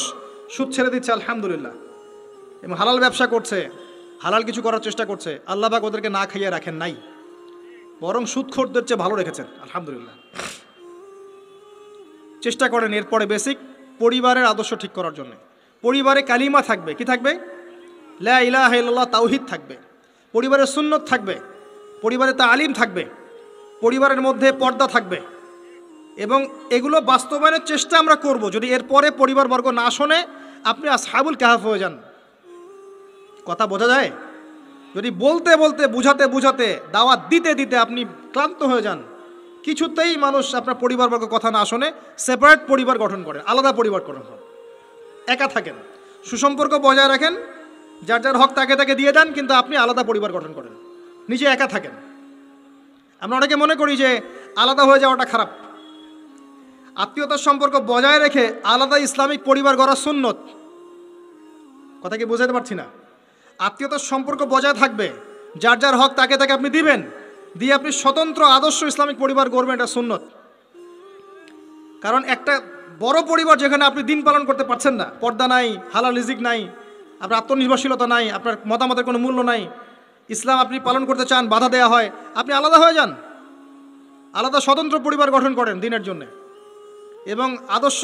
সুদ ছেড়ে দিচ্ছে আলহামদুলিল্লাহ, এবং হালাল ব্যবসা করছে, হালাল কিছু করার চেষ্টা করছে। আল্লাহ পাক ওদেরকে না খাইয়ে রাখেন নাই, বরং সুদখোরদের চেয়ে ভালো রেখেছেন আলহামদুলিল্লাহ। চেষ্টা করেন এরপরে বেসিক পরিবারের আদর্শ ঠিক করার জন্য। পরিবারে কালিমা থাকবে, কি থাকবে? লা ইলাহা ইল্লাল্লাহ, তাওহীদ থাকবে। পরিবারের সুন্নত থাকবে, পরিবারে তালিম থাকবে, পরিবারের মধ্যে পর্দা থাকবে। এবং এগুলো বাস্তবায়নের চেষ্টা আমরা করব। যদি এরপরে পরিবারবর্গ না শোনে, আপনি আসহাবুল কাহাফ হয়ে যান। কথা বোঝা যায়? যদি বলতে বলতে বুঝাতে বুঝাতে দাওয়াত দিতে দিতে আপনি ক্লান্ত হয়ে যান, কিছুতেই মানুষ আপনার পরিবারবর্গ কথা না শোনে, সেপারেট পরিবার গঠন করেন, আলাদা পরিবার গঠন করেন, একা থাকেন, সুসম্পর্ক বজায় রাখেন, যার যার হক তাকে তাকে দিয়ে দেন, কিন্তু আপনি আলাদা পরিবার গঠন করেন, নিজে একা থাকেন। আমরা অনেকে মনে করি যে আলাদা হয়ে যাওয়াটা খারাপ। আত্মীয়তার সম্পর্ক বজায় রেখে আলাদা ইসলামিক পরিবার গড়া সুন্নত। কথা কি বোঝাতে পারছি না? আত্মীয়তার সম্পর্ক বজায় থাকবে, যার যার হক তাকে তাকে আপনি দিবেন, দিয়ে আপনি স্বতন্ত্র আদর্শ ইসলামিক পরিবার গড়বেন, এটা সুন্নত। কারণ একটা বড় পরিবার যেখানে আপনি দিন পালন করতে পারছেন না, পর্দা নাই, হালাল রিজিক নাই, আপনার আত্মনির্ভরশীলতা নাই, আপনার মতামতের কোনো মূল্য নাই, ইসলাম আপনি পালন করতে চান বাধা দেওয়া হয়, আপনি আলাদা হয়ে যান, আলাদা স্বতন্ত্র পরিবার গঠন করেন দিনের জন্য, এবং আদর্শ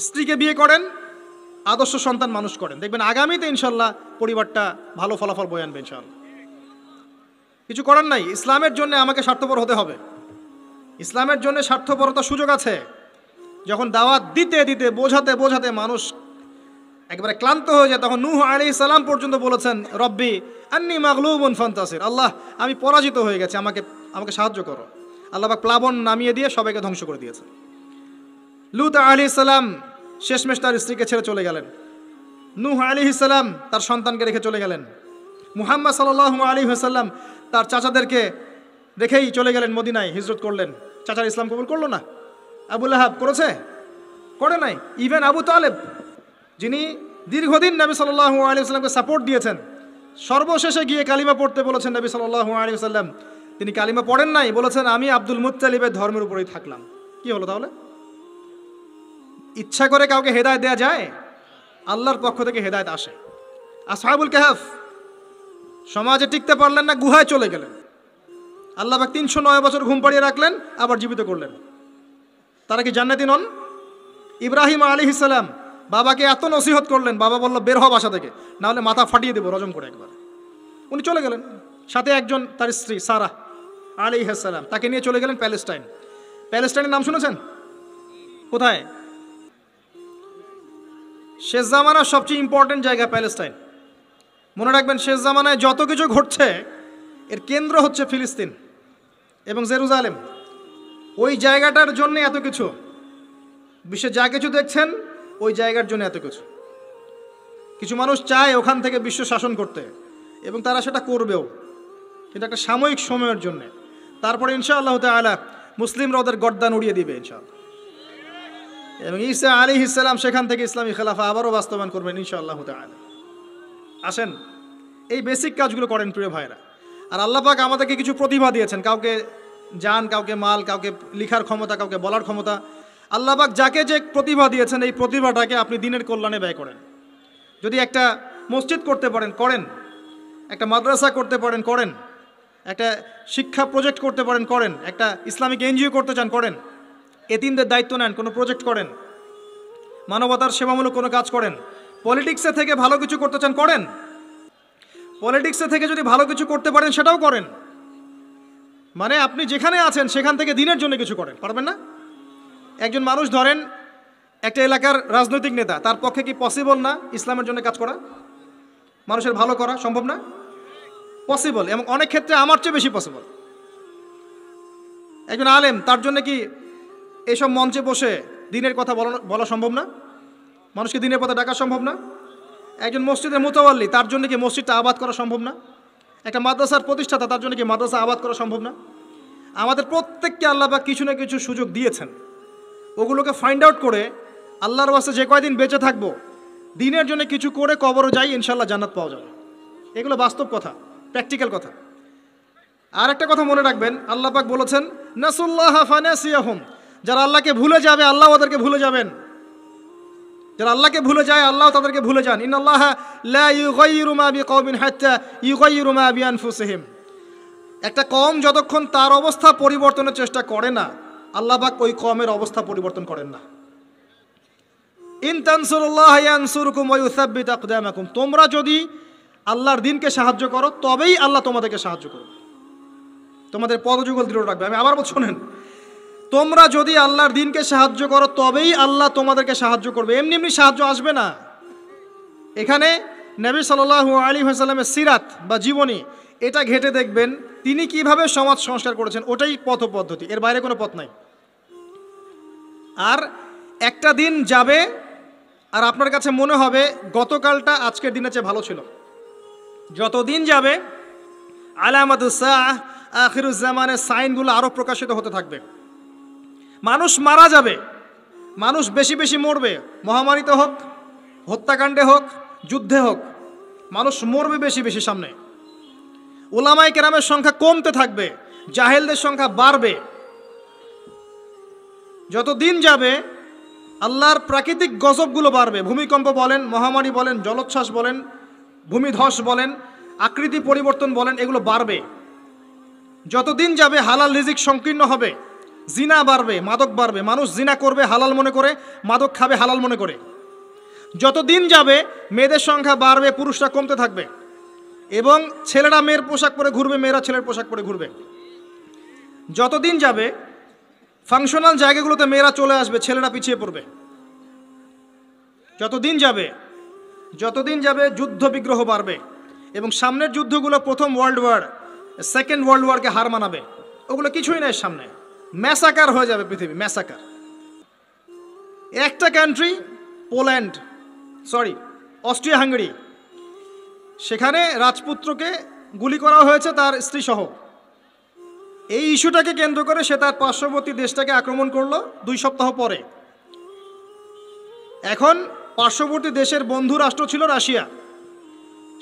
স্ত্রীকে বিয়ে করেন, আদর্শ সন্তান মানুষ করেন। দেখবেন আগামীতে ইনশাল্লাহ পরিবারটা ভালো ফলাফল বয়ে আনবে ইনশাল্লাহ। কিছু করার নাই, ইসলামের জন্য আমাকে স্বার্থপর হতে হবে। ইসলামের জন্য স্বার্থপরতার সুযোগ আছে। যখন দাওয়াত দিতে দিতে বোঝাতে বোঝাতে মানুষ একবারে ক্লান্ত হয়ে যায়, তখন নূহ আলাইহিস সালাম পর্যন্ত বলেছেন, রব্বি আন্নী মাগলুবুন ফান্তাসির, আল্লাহ আমি পরাজিত হয়ে গেছি, আমাকে সাহায্য করো। আল্লাহ পাক প্লাবন নামিয়ে দিয়ে সবাইকে ধ্বংস করে দিয়েছে। লূত আলাইহিস সালাম শেষমেশ তার স্ত্রীকে ছেড়ে চলে গেলেন। নূহ আলাইহিস সালাম তার সন্তানকে রেখে চলে গেলেন। মুহাম্মদ সাল্লাল্লাহু আলাইহি ওয়াসাল্লাম তার চাচাদেরকে রেখেই চলে গেলেন, মদিনায় হিজরত করলেন। চাচার ইসলাম কবুল করলো না। আবু লাহাব করেছে? করে নাই। ইভেন আবু তালেব, যিনি দীর্ঘদিন নবী সাল্লাল্লাহু আলাইহি ওয়াসাল্লামকে সাপোর্ট দিয়েছেন, সর্বশেষে গিয়ে কালিমা পড়তে বলেছেন নবী সাল্লাল্লাহু আলাইহি ওয়াসাল্লাম, তিনি কালিমা পড়েন নাই, বলেছেন আমি আব্দুল মুত্তালিবের ধর্মের উপরেই থাকলাম। কি হলো তাহলে? ইচ্ছা করে কাউকে হেদায়েত দেয়া যায়? আল্লাহর পক্ষ থেকে হেদায়েত আসে। আসহাবুল কাহফ সমাজে টিকতে পারলেন না, গুহায় চলে গেলেন। আল্লাহ পাক 309 বছর ঘুম পাড়িয়ে রাখলেন, আবার জীবিত করলেন। তারা কি জান্নাতি নন? ইব্রাহিম আলাইহিস সালাম বাবাকে এত নসিহত করলেন, বাবা বলল বের হ বাসা থেকে, না হলে মাথা ফাটিয়ে দেবো রজম করে একবার। উনি চলে গেলেন, সাথে একজন তার স্ত্রী সারা আলাইহিস সালাম, তাকে নিয়ে চলে গেলেন প্যালেস্টাইন। প্যালেস্টাইনের নাম শুনেছেন? কোথায়? শেষ জামানার সবচেয়ে ইম্পর্টেন্ট জায়গা প্যালেস্টাইন। মনে রাখবেন, শেষ জামানায় যত কিছু ঘটছে এর কেন্দ্র হচ্ছে ফিলিস্তিন এবং জেরুজালেম। ওই জায়গাটার জন্য এত কিছু, বিশ্বে যা কিছু দেখছেন ওই জায়গার জন্য এত কিছু। কিছু মানুষ চায় ওখান থেকে বিশ্ব শাসন করতে, এবং তারা সেটা করবেও, কিন্তু একটা সাময়িক সময়ের জন্য। তারপরে ইনশাআল্লাহ তাআলা মুসলিমরা ওদের গর্দান উড়িয়ে দিবে ইনশাআল্লাহ, এবং ঈসা আলাইহিস সালাম সেখান থেকে ইসলামী খেলাফা আবারও বাস্তবায়ন করবেন ইনশাআল্লাহ তাআলা। আসেন, এই বেসিক কাজগুলো করেন প্রিয় ভাইরা। আর আল্লাহ পাক আমাদেরকে কিছু প্রতিভা দিয়েছেন, কাউকে জান, কাউকে মাল, কাউকে লিখার ক্ষমতা, কাউকে বলার ক্ষমতা। আল্লাহ পাক যাকে যে প্রতিভা দিয়েছেন, এই প্রতিভাটাকে আপনি দিনের কল্যাণে ব্যয় করেন। যদি একটা মসজিদ করতে পারেন করেন, একটা মাদ্রাসা করতে পারেন করেন, একটা শিক্ষা প্রজেক্ট করতে পারেন করেন, একটা ইসলামিক এনজিও করতে চান করেন, এতিমদের দায়িত্ব নেন, কোনো প্রজেক্ট করেন, মানবতার সেবামূলক কোনো কাজ করেন। পলিটিক্সে থেকে ভালো কিছু করতে চান করেন, পলিটিক্সে থেকে যদি ভালো কিছু করতে পারেন সেটাও করেন। মানে আপনি যেখানে আছেন সেখান থেকে দিনের জন্য কিছু করেন, পারবেন না? একজন মানুষ ধরেন একটা এলাকার রাজনৈতিক নেতা, তার পক্ষে কি পসিবল না ইসলামের জন্য কাজ করা, মানুষের ভালো করা? সম্ভব না? পসিবল, এবং অনেক ক্ষেত্রে আমার চেয়ে বেশি পসিবল। একজন আলেম, তার জন্য কি এইসব মঞ্চে বসে দিনের কথা বলা সম্ভব না? মানুষকে দিনের পথে ডাকা সম্ভব না? একজন মসজিদের মুতাওয়াল্লি, তার জন্য কি মসজিদটা আবাদ করা সম্ভব না? একটা মাদ্রাসার প্রতিষ্ঠাতা, তার জন্য কি মাদ্রাসা আবাদ করা সম্ভব না? আমাদের প্রত্যেককে আল্লাহ পাক কিছু না কিছু সুযোগ দিয়েছেন, ওগুলোকে ফাইন্ড আউট করে আল্লাহর ওয়াস্তে যে কয়দিন বেঁচে থাকবো দিনের জন্য কিছু করে কবরও যাই, ইনশাল্লাহ জান্নাত পাওয়া যাবে। এগুলো বাস্তব কথা, প্র্যাকটিক্যাল কথা। আর একটা কথা মনে রাখবেন, আল্লাহ পাক বলেছেন নাসুল্লাহ ফানাসিয়াহুম, যারা আল্লাহকে ভুলে যাবে আল্লাহ ওদেরকে ভুলে যাবেন। যারা আল্লাহকে ভুলে যায় আল্লাহ তাদেরকে ভুলে যান। ইন্নাল্লাহা লা ইউগাইয়িরু মা বিকওমিন হাত্তা ইউগাইয়িরু মা বিআনফুসিহিম। একটা কওম যতক্ষণ তার অবস্থা পরিবর্তনের চেষ্টা করে না, আল্লাহ পাক ওই কওমের অবস্থা পরিবর্তন করেন না। ইন তানসুরুল্লাহ ইয়ানসুরকুম ওয়া ইউসাব্বিত আকদামাকুম, তোমরা যদি আল্লাহর দ্বীনকে সাহায্য করো তবেই আল্লাহ তোমাদেরকে সাহায্য করবে, তোমাদের পদযুগল দৃঢ় রাখবে। আমি আবার বলছি, শোনেন, তোমরা যদি আল্লাহর দ্বীনকে সাহায্য করো তবেই আল্লাহ তোমাদেরকে সাহায্য করবে, এমনি এমনি সাহায্য আসবে না। এখানে নবী সাল্লাল্লাহু আলাইহি ওয়াসাল্লামের সিরাত বা জীবনী, এটা ঘেঁটে দেখবেন তিনি কিভাবে সমাজ সংস্কার করেছেন, ওটাই পথ পদ্ধতি, এর বাইরে কোনো পথ নাই। আর একটা দিন যাবে আর আপনার কাছে মনে হবে গতকালটা আজকের দিনের চেয়ে ভালো ছিল। যত দিন যাবে আলামাতুস সাআহ, আখিরুজ জামানের সাইনগুলো আরও প্রকাশিত হতে থাকবে। মানুষ মারা যাবে, মানুষ বেশি বেশি মরবে, মহামারীতে হোক, হত্যাকাণ্ডে হোক, যুদ্ধে হোক, মানুষ মরবে বেশি বেশি সামনে। উলামায়ে কেরামের সংখ্যা কমতে থাকবে, জাহেলদের সংখ্যা বাড়বে। যত দিন যাবে আল্লাহর প্রাকৃতিক গজবগুলো বাড়বে, ভূমিকম্প বলেন, মহামারী বলেন, জলোচ্ছ্বাস বলেন, ভূমিধস বলেন, আকৃতি পরিবর্তন বলেন, এগুলো বাড়বে। যত দিন যাবে হালাল রিজিক সংকীর্ণ হবে, জিনা বাড়বে, মাদক বাড়বে, মানুষ জিনা করবে হালাল মনে করে, মাদক খাবে হালাল মনে করে। যত দিন যাবে মেয়েদের সংখ্যা বাড়বে, পুরুষরা কমতে থাকবে, এবং ছেলেরা মেয়ের পোশাক পরে ঘুরবে, মেয়েরা ছেলের পোশাক পরে ঘুরবে। যত দিন যাবে ফাংশনাল জায়গাগুলোতে মেয়েরা চলে আসবে, ছেলেরা পিছিয়ে পড়বে। যত দিন যাবে যতদিন যাবে যুদ্ধ বিগ্রহ বাড়বে এবং সামনের যুদ্ধগুলো প্রথম ওয়ার্ল্ড ওয়ার, সেকেন্ড ওয়ার্ল্ড ওয়ারকে হার মানাবে। ওগুলো কিছুই নেই সামনে, ম্যাসাকার হয়ে যাবে পৃথিবী, ম্যাসাকার। একটা কান্ট্রি, অস্ট্রিয়া হাঙ্গেরি, সেখানে রাজপুত্রকে গুলি করা হয়েছে তার স্ত্রী সহ। এই ইস্যুটাকে কেন্দ্র করে সে তার পার্শ্ববর্তী দেশটাকে আক্রমণ করলো 2 সপ্তাহ পরে। এখন পার্শ্ববর্তী দেশের বন্ধু রাষ্ট্র ছিল রাশিয়া।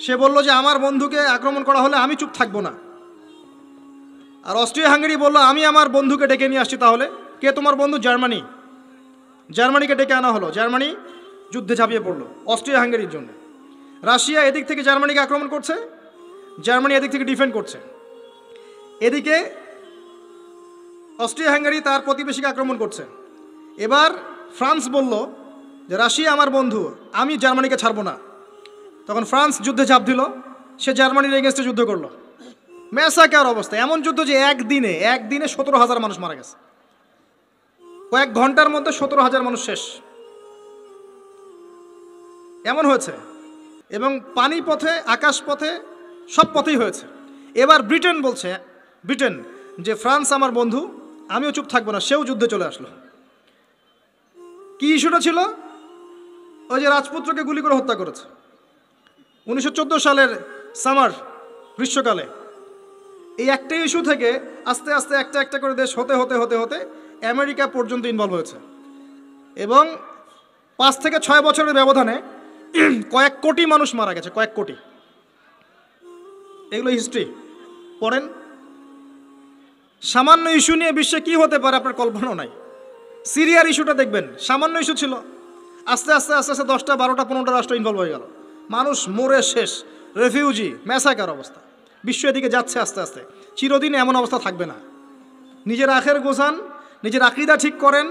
সে বলল যে আমার বন্ধুকে আক্রমণ করা হলে আমি চুপ থাকবো না। আর অস্ট্রিয়া হাঙ্গেরি বলল আমি আমার বন্ধুকে ডেকে নিয়ে আসছি। তাহলে কে তোমার বন্ধু? জার্মানি। জার্মানিকে ডেকে আনা হলো। জার্মানি যুদ্ধে ঝাঁপিয়ে পড়লো অস্ট্রিয়া হাঙ্গেরির জন্য। রাশিয়া এদিক থেকে জার্মানিকে আক্রমণ করছে, জার্মানি এদিক থেকে ডিফেন্ড করছে। এদিকে অস্ট্রিয়া হাঙ্গেরি তার প্রতিবেশীকে আক্রমণ করছে। এবার ফ্রান্স বলল যে রাশিয়া আমার বন্ধু, আমি জার্মানিকে ছাড়বো না। তখন ফ্রান্স যুদ্ধে ঝাঁপ দিল, সে জার্মানির এগেনস্টে যুদ্ধ করলো। ম্যাসাকার অবস্থা, এমন যুদ্ধ যে একদিনে 17,000 মানুষ মারা গেছে। কয়েক ঘন্টার মধ্যে 17,000 মানুষ শেষ, এমন হয়েছে। এবং পানি পথে, আকাশ পথে, সব পথেই হয়েছে। এবার ব্রিটেন বলছে, যে ফ্রান্স আমার বন্ধু, আমিও চুপ থাকবো না, সেও যুদ্ধে চলে আসলো। কি ইস্যুটা ছিল? ওই যে রাজপুত্রকে গুলি করে হত্যা করেছে 1914 সালের সামার, গ্রীষ্মকালে। এই একটা ইস্যু থেকে আস্তে আস্তে একটা একটা করে দেশ হতে হতে হতে হতে আমেরিকা পর্যন্ত ইনভলভ হয়েছে। এবং 5 থেকে 6 বছরের ব্যবধানে কয়েক কোটি মানুষ মারা গেছে, কয়েক কোটি। এগুলো হিস্ট্রি পড়েন। সামান্য ইস্যু নিয়ে বিশ্বে কি হতে পারে আপনার কল্পনাও নাই। সিরিয়ার ইস্যুটা দেখবেন, সামান্য ইস্যু ছিল, আস্তে আস্তে আস্তে আস্তে 10টা 12টা 15টা রাষ্ট্র ইনভলভ হয়ে গেল। মানুষ মরে শেষ, রেফিউজি, ম্যাসাকার অবস্থা। বিশ্ব এদিকে যাচ্ছে আস্তে আস্তে। চিরদিন এমন অবস্থা থাকবে না। নিজের আখের গোছান, নিজের আকীদা ঠিক করেন,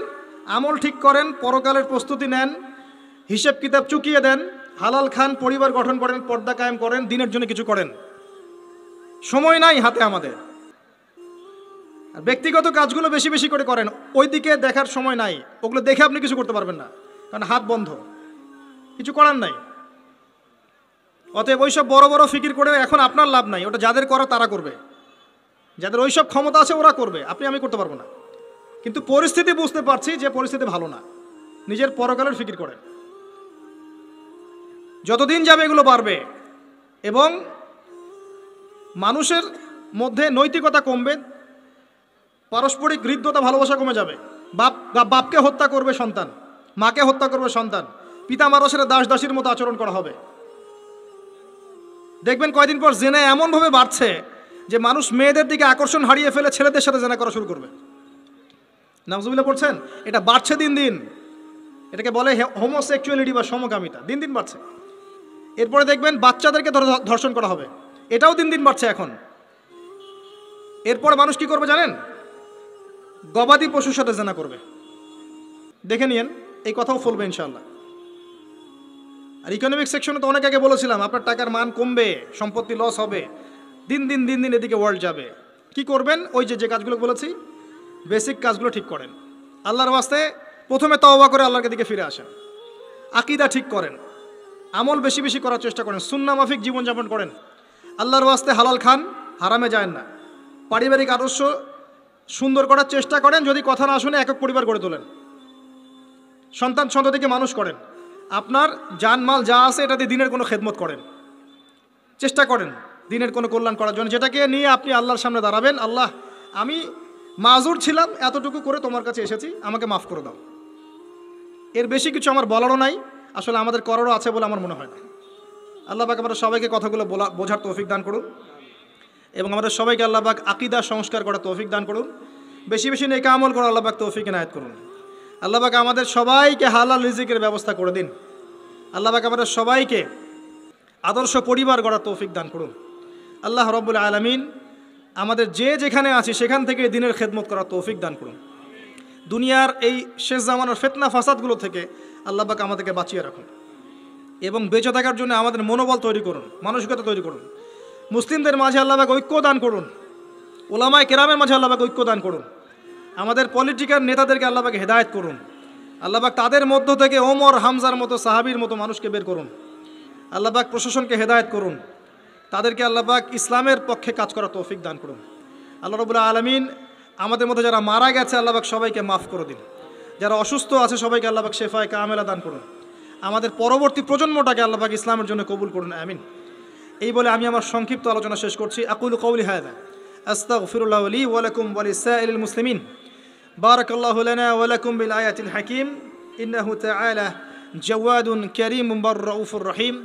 আমল ঠিক করেন, পরকালের প্রস্তুতি নেন, হিসেব কিতাব চুকিয়ে দেন, হালাল খান, পরিবার গঠন করেন, পর্দা কায়েম করেন, দিনের জন্য কিছু করেন। সময় নাই হাতে আমাদের। আর ব্যক্তিগত কাজগুলো বেশি বেশি করে করেন, ওই দিকে দেখার সময় নাই। ওগুলো দেখে আপনি কিছু করতে পারবেন না, কারণ হাত বন্ধ, কিছু করার নাই। অতএব ওইসব বড় বড় ফিকির করে এখন আপনার লাভ নাই। ওটা যাদের করা তারা করবে, যাদের ওইসব ক্ষমতা আছে ওরা করবে, আমি করতে পারবো না। কিন্তু পরিস্থিতি বুঝতে পারছি যে পরিস্থিতি ভালো না, নিজের পরকালের ফিকির করেন। যতদিন যাবে এগুলো বাড়বে এবং মানুষের মধ্যে নৈতিকতা কমবে, পারস্পরিক হৃদ্যতা, ভালোবাসা কমে যাবে। বাপকে হত্যা করবে সন্তান, মাকে হত্যা করবে সন্তান, পিতা মাতার সাথে দাস দাসীর মতো আচরণ করা হবে। দেখবেন কয়দিন পর জেনা এমনভাবে বাড়ছে যে মানুষ মেয়েদের দিকে আকর্ষণ হারিয়ে ফেলে ছেলেদের সাথে জেনা করা শুরু করবে। নাউজুবিল্লাহ পড়ছেন? এটা বাড়ছে দিন দিন। এটাকে বলে হোমোসেক্সুয়ালিটি বা সমকামিতা, দিন দিন বাড়ছে। এরপরে দেখবেন বাচ্চাদেরকে ধর্ষণ করা হবে, এটাও দিন দিন বাড়ছে এখন। এরপরে মানুষ কি করবে জানেন? গবাদি পশুর সাথে জেনা করবে। দেখে নিয়েন, এই কথাও ফলবে ইনশাআল্লাহ। আর ইকোনমিক সেকশনে তো অনেক আগে বলেছিলাম আপনার টাকার মান কমবে, সম্পত্তি লস হবে, দিন দিন দিন দিন এদিকে ওয়ার্ল্ড যাবে। কি করবেন? ওই যে কাজগুলো বলেছি, বেসিক কাজগুলো ঠিক করেন। আল্লাহর ওয়াস্তে প্রথমে তওবা করে আল্লাহর দিকে ফিরে আসেন, আকীদা ঠিক করেন, আমল বেশি বেশি করার চেষ্টা করেন, সুন্নাহ মাফিক জীবনযাপন করেন, আল্লাহর ওয়াস্তে হালাল খান, হারামে যায় না, পারিবারিক আদর্শ সুন্দর করার চেষ্টা করেন। যদি কথা না শুনে একক পরিবার গড়ে তোলেন, সন্ততিকে মানুষ করেন, আপনার জানমাল যা আছে এটাতে দিনের কোনো খেদমত করেন, চেষ্টা করেন দিনের কোনো কল্যাণ করার জন্য, যেটাকে নিয়ে আপনি আল্লাহর সামনে দাঁড়াবেন। আল্লাহ, আমি মাজুর ছিলাম, এতটুকু করে তোমার কাছে এসেছি, আমাকে মাফ করে দাও। এর বেশি কিছু আমার বলারও নাই, আসলে আমাদের করারও আছে বলে আমার মনে হয় না। আল্লাহ পাক আমাদের সবাইকে কথাগুলো বোঝার তৌফিক দান করুন এবং আমাদের সবাইকে আল্লাহ পাক আকীদা সংস্কার করার তৌফিক দান করুন। বেশি বেশি নেক আমল করার আল্লাহ পাক তৌফিক এনায়েত করুন। আল্লাহ পাক আমাদের সবাইকে হালাল রিজিকের ব্যবস্থা করে দিন। আল্লাহ পাক আমাদের সবাইকে আদর্শ পরিবার গড়ার তৌফিক দান করুন। আল্লাহ রব্বুল আলামিন আমাদের যে যেখানে আছি সেখান থেকে দিনের খেদমত করার তৌফিক দান করুন। দুনিয়ার এই শেষ জামানার ফিতনা ফাসাদগুলো থেকে আল্লাহ পাক আমাদেরকে বাঁচিয়ে রাখুন এবং বেঁচে থাকার জন্য আমাদের মনোবল তৈরি করুন, মানসিকতা তৈরি করুন। মুসলিমদের মাঝে আল্লাহ পাক ঐক্য দান করুন, ওলামায়ে কেরামের মাঝে আল্লাহ পাক ঐক্য দান করুন। আমাদের পলিটিক্যাল নেতাদেরকে আল্লাহ পাক হেদায়েত করুন। আল্লাহ পাক তাদের মধ্য থেকে ওমর, হামজার মতো, সাহাবীর মতো মানুষকে বের করুন। আল্লাহ পাক প্রশাসনকে হেদায়েত করুন, তাদেরকে আল্লাহ পাক ইসলামের পক্ষে কাজ করার তৌফিক দান করুন। আল্লাহ রাব্বুল আলামিন আমাদের মধ্যে যারা মারা গেছে আল্লাহ পাক সবাইকে মাফ করে দিন, যারা অসুস্থ আছে সবাইকে আল্লাহ পাক শেফায়ে কামেলা দান করুন, আমাদের পরবর্তী প্রজন্মটাকে আল্লাহ পাক ইসলামের জন্য কবুল করুন, আমিন। এই বলে আমি আমার সংক্ষিপ্ত আলোচনা শেষ করছি। আকুলু কওলি হাযা আস্তাগফিরুল্লাহ লি ওয়া লাকুম ওয়া লিসাইরিল মুসলিমিন। বারাকাল্লাহু লানা ওয়া লাকুম বিল আয়াতিল হাকীম। ইন্নাহু তাআলা জাওয়াদুন কারীমুন বার রাউফুর রহিম।